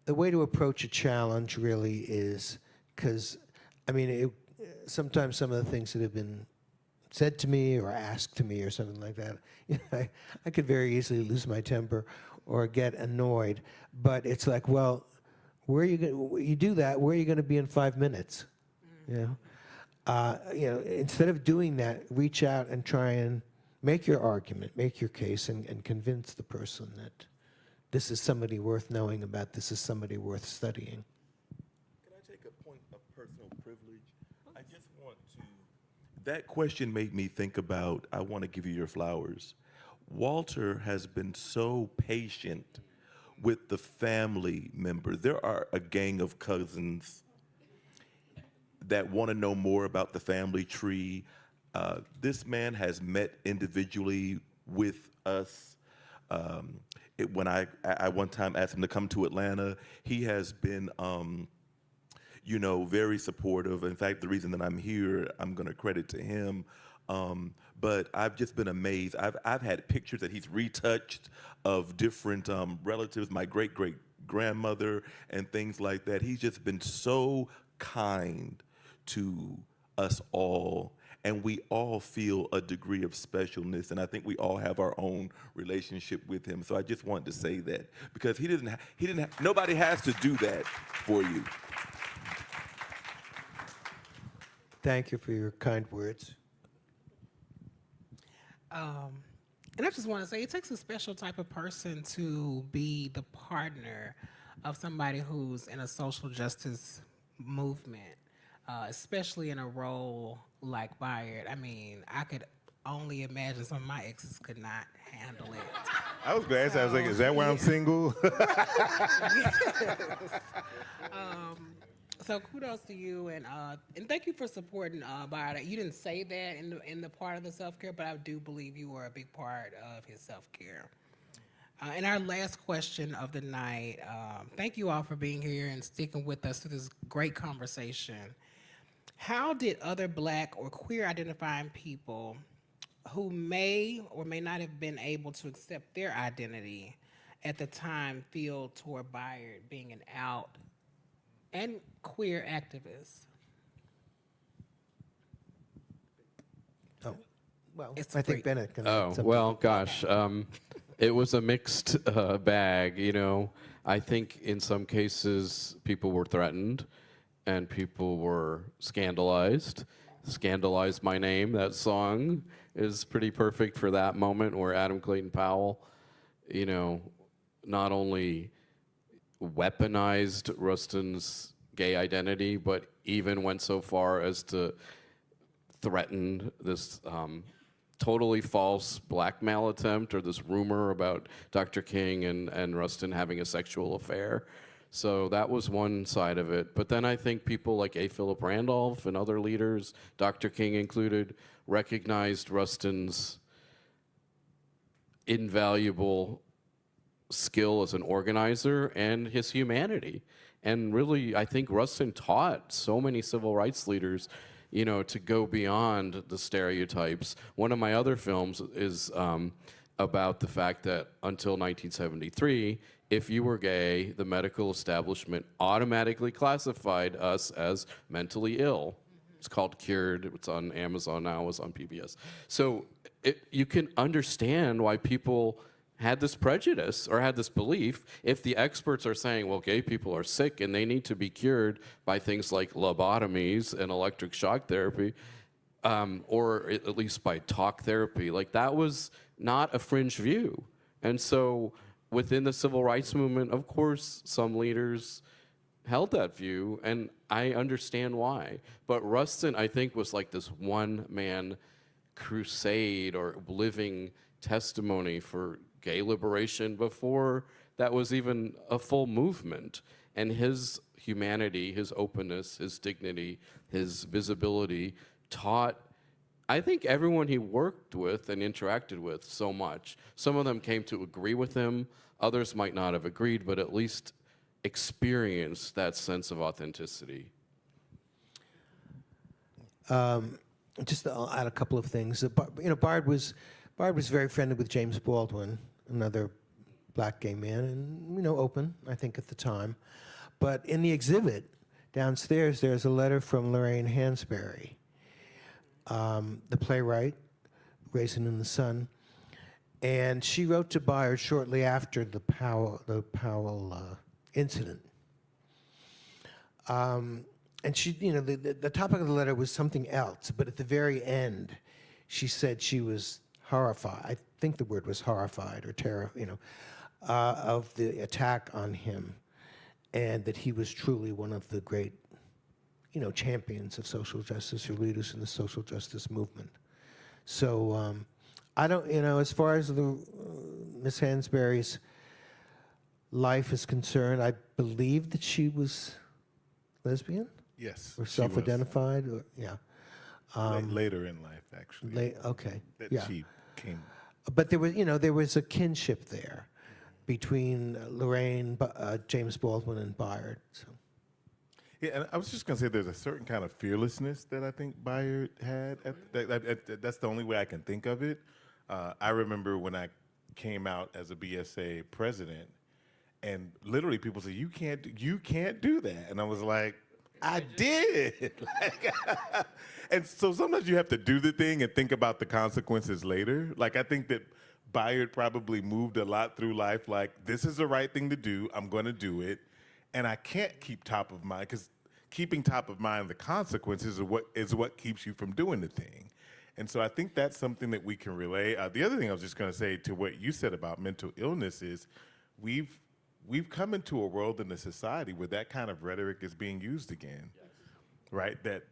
the way to approach a challenge really is, because, sometimes some of the things that have been said to me or asked to me or something like that, I could very easily lose my temper or get annoyed, but it's like, well, you do that, where are you going to be in 5 minutes? Instead of doing that, reach out and try and make your argument, make your case, and convince the person that this is somebody worth knowing about, this is somebody worth studying. Can I take a point of personal privilege? I just want to, that question made me think about, I want to give you your flowers. Walter has been so patient with the family member. There are a gang of cousins that want to know more about the family tree. This man has met individually with us. When I one time asked him to come to Atlanta, he has been, very supportive. In fact, the reason that I'm here, I'm going to credit to him. But I've just been amazed. I've had pictures that he's retouched of different relatives, my great-great-grandmother and things like that. He's just been so kind to us all, and we all feel a degree of specialness, and I think we all have our own relationship with him. So I just wanted to say that, because nobody has to do that for you. Thank you for your kind words. And I just want to say, it takes a special type of person to be the partner of somebody who's in a social justice movement, especially in a role like Bayard. I mean, I could only imagine some of my exes could not handle it. I was glad. I was like, is that why I'm single? So kudos to you, and thank you for supporting Bayard. You didn't say that in the part of the self-care, but I do believe you are a big part of his self-care. And our last question of the night, thank you all for being here and sticking with us through this great conversation. How did other Black or queer identifying people who may or may not have been able to accept their identity at the time feel toward Bayard being an out and queer activist? Oh, well, It's I think free. Bennett can. Oh, well, gosh. It was a mixed bag, you know. I think in some cases people were threatened and people were scandalized. Scandalized My Name, that song is pretty perfect for that moment where Adam Clayton Powell, you know, not only weaponized Rustin's gay identity, but even went so far as to threaten this totally false blackmail attempt, or this rumor about Dr. King and Rustin having a sexual affair. So that was one side of it. But then I think people like A. Philip Randolph and other leaders, Dr. King included, recognized Rustin's invaluable skill as an organizer and his humanity. And really, I think Rustin taught so many civil rights leaders, you know, to go beyond the stereotypes. One of my other films is about the fact that until 1973, if you were gay, the medical establishment automatically classified us as mentally ill. It's called Cured. It's on Amazon now. It's on PBS. So you can understand why people had this prejudice or had this belief. If the experts are saying, well, gay people are sick and they need to be cured by things like lobotomies and electric shock therapy, or at least by talk therapy, like that was not a fringe view. And so within the civil rights movement, of course, some leaders held that view, and I understand why. But Rustin, I think, was like this one-man crusade or living testimony for gay liberation before that was even a full movement. And his humanity, his openness, his dignity, his visibility taught, I think, everyone he worked with and interacted with so much. Some of them came to agree with him. Others might not have agreed, but at least experienced that sense of authenticity. Just to add a couple of things. You know, Bayard was very friendly with James Baldwin, another Black gay man, and, you know, open, I think, at the time. But in the exhibit downstairs, there's a letter from Lorraine Hansberry, the playwright, Raisin in the Sun, and she wrote to Bayard shortly after the Powell incident. And she, you know, the topic of the letter was something else, but at the very end, she said she was horrified. I think the word was horrified or terror, you know, of the attack on him, and that he was truly one of the great, you know, champions of social justice or leaders in the social justice movement. So I don't, you know, as far as the Miss Hansberry's life is concerned, I believe that she was lesbian. Yes. Or she was. self-identified, or yeah. Later in life, actually. Okay. That Yeah. she came. But there was, you know, there was a kinship there between Lorraine, James Baldwin, and Bayard. So. Yeah, and I was just going to say there's a certain kind of fearlessness that I think Bayard had. That's the only way I can think of it. I remember when I came out as a BSA president, and literally people said, you can't do that. And I was like, I did. Like, and so sometimes you have to do the thing and think about the consequences later. Like, I think that Bayard probably moved a lot through life like, this is the right thing to do, I'm going to do it. And I can't keep top of mind, because keeping top of mind the consequences is what keeps you from doing the thing. And so I think that's something that we can relay. The other thing I was just going to say to what you said about mental illness is we've come into a world in a society where that kind of rhetoric is being used again, right? That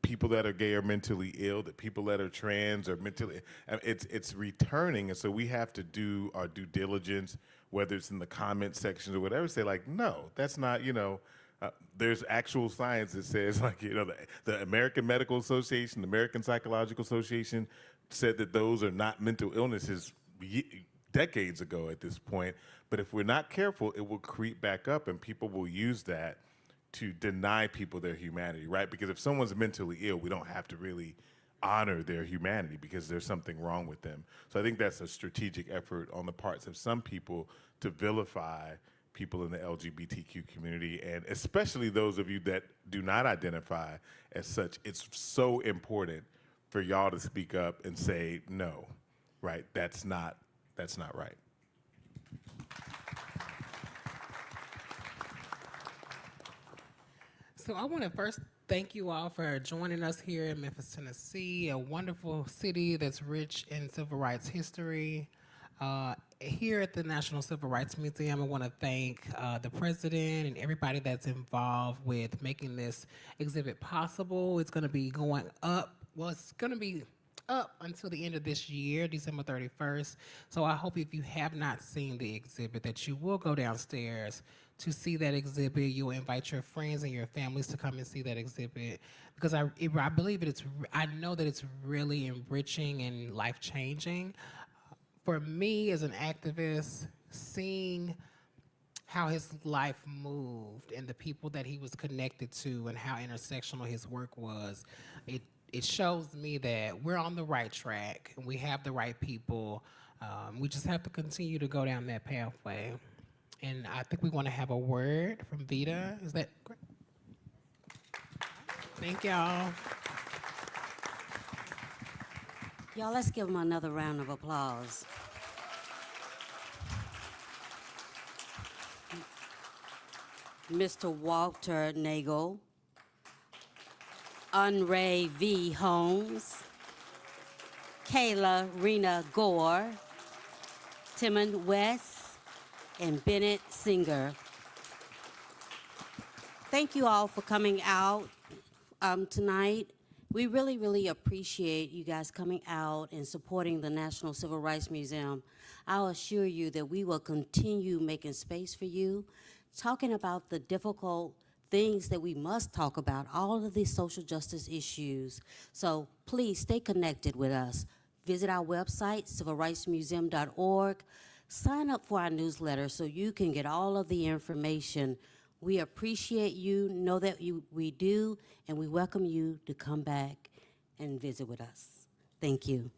people that are gay are mentally ill, that people that are trans are mentally, it's returning. And so we have to do our due diligence, whether it's in the comment sections or whatever, say like, no, that's not, there's actual science that says, like, the American Medical Association, the American Psychological Association said that those are not mental illnesses decades ago at this point. But if we're not careful, it will creep back up and people will use that to deny people their humanity, right? Because if someone's mentally ill, we don't have to really honor their humanity because there's something wrong with them. So I think that's a strategic effort on the parts of some people to vilify people in the LGBTQ community, and especially those of you that do not identify as such. It's so important for y'all to speak up and say, no, right? That's not right. So I want to first thank you all for joining us here in Memphis, Tennessee, a wonderful city that's rich in civil rights history. Here at the National Civil Rights Museum, I want to thank the president and everybody that's involved with making this exhibit possible. It's going to be going up. Well, it's going to be up until the end of this year, December 31st. So I hope if you have not seen the exhibit that you will go downstairs to see that exhibit. You'll invite your friends and your families to come and see that exhibit, because I believe I know that it's really enriching and life-changing. For me as an activist, seeing how his life moved and the people that he was connected to and how intersectional his work was, it shows me that we're on the right track and we have the right people. We just have to continue to go down that pathway. And I think we want to have a word from Vita. Is that great? Thank y'all. Y'all, let's give him another round of applause. Mr. Walter Nagel, Unray V. Holmes, Kayla Rena Gore, Timon West, and Bennett Singer. Thank you all for coming out tonight. We really, really appreciate you guys coming out and supporting the National Civil Rights Museum. I'll assure you that we will continue making space for you, talking about the difficult things that we must talk about, all of these social justice issues. So please stay connected with us. Visit our website, civilrightsmuseum.org. Sign up for our newsletter so you can get all of the information. We appreciate you, know that we do, and we welcome you to come back and visit with us. Thank you.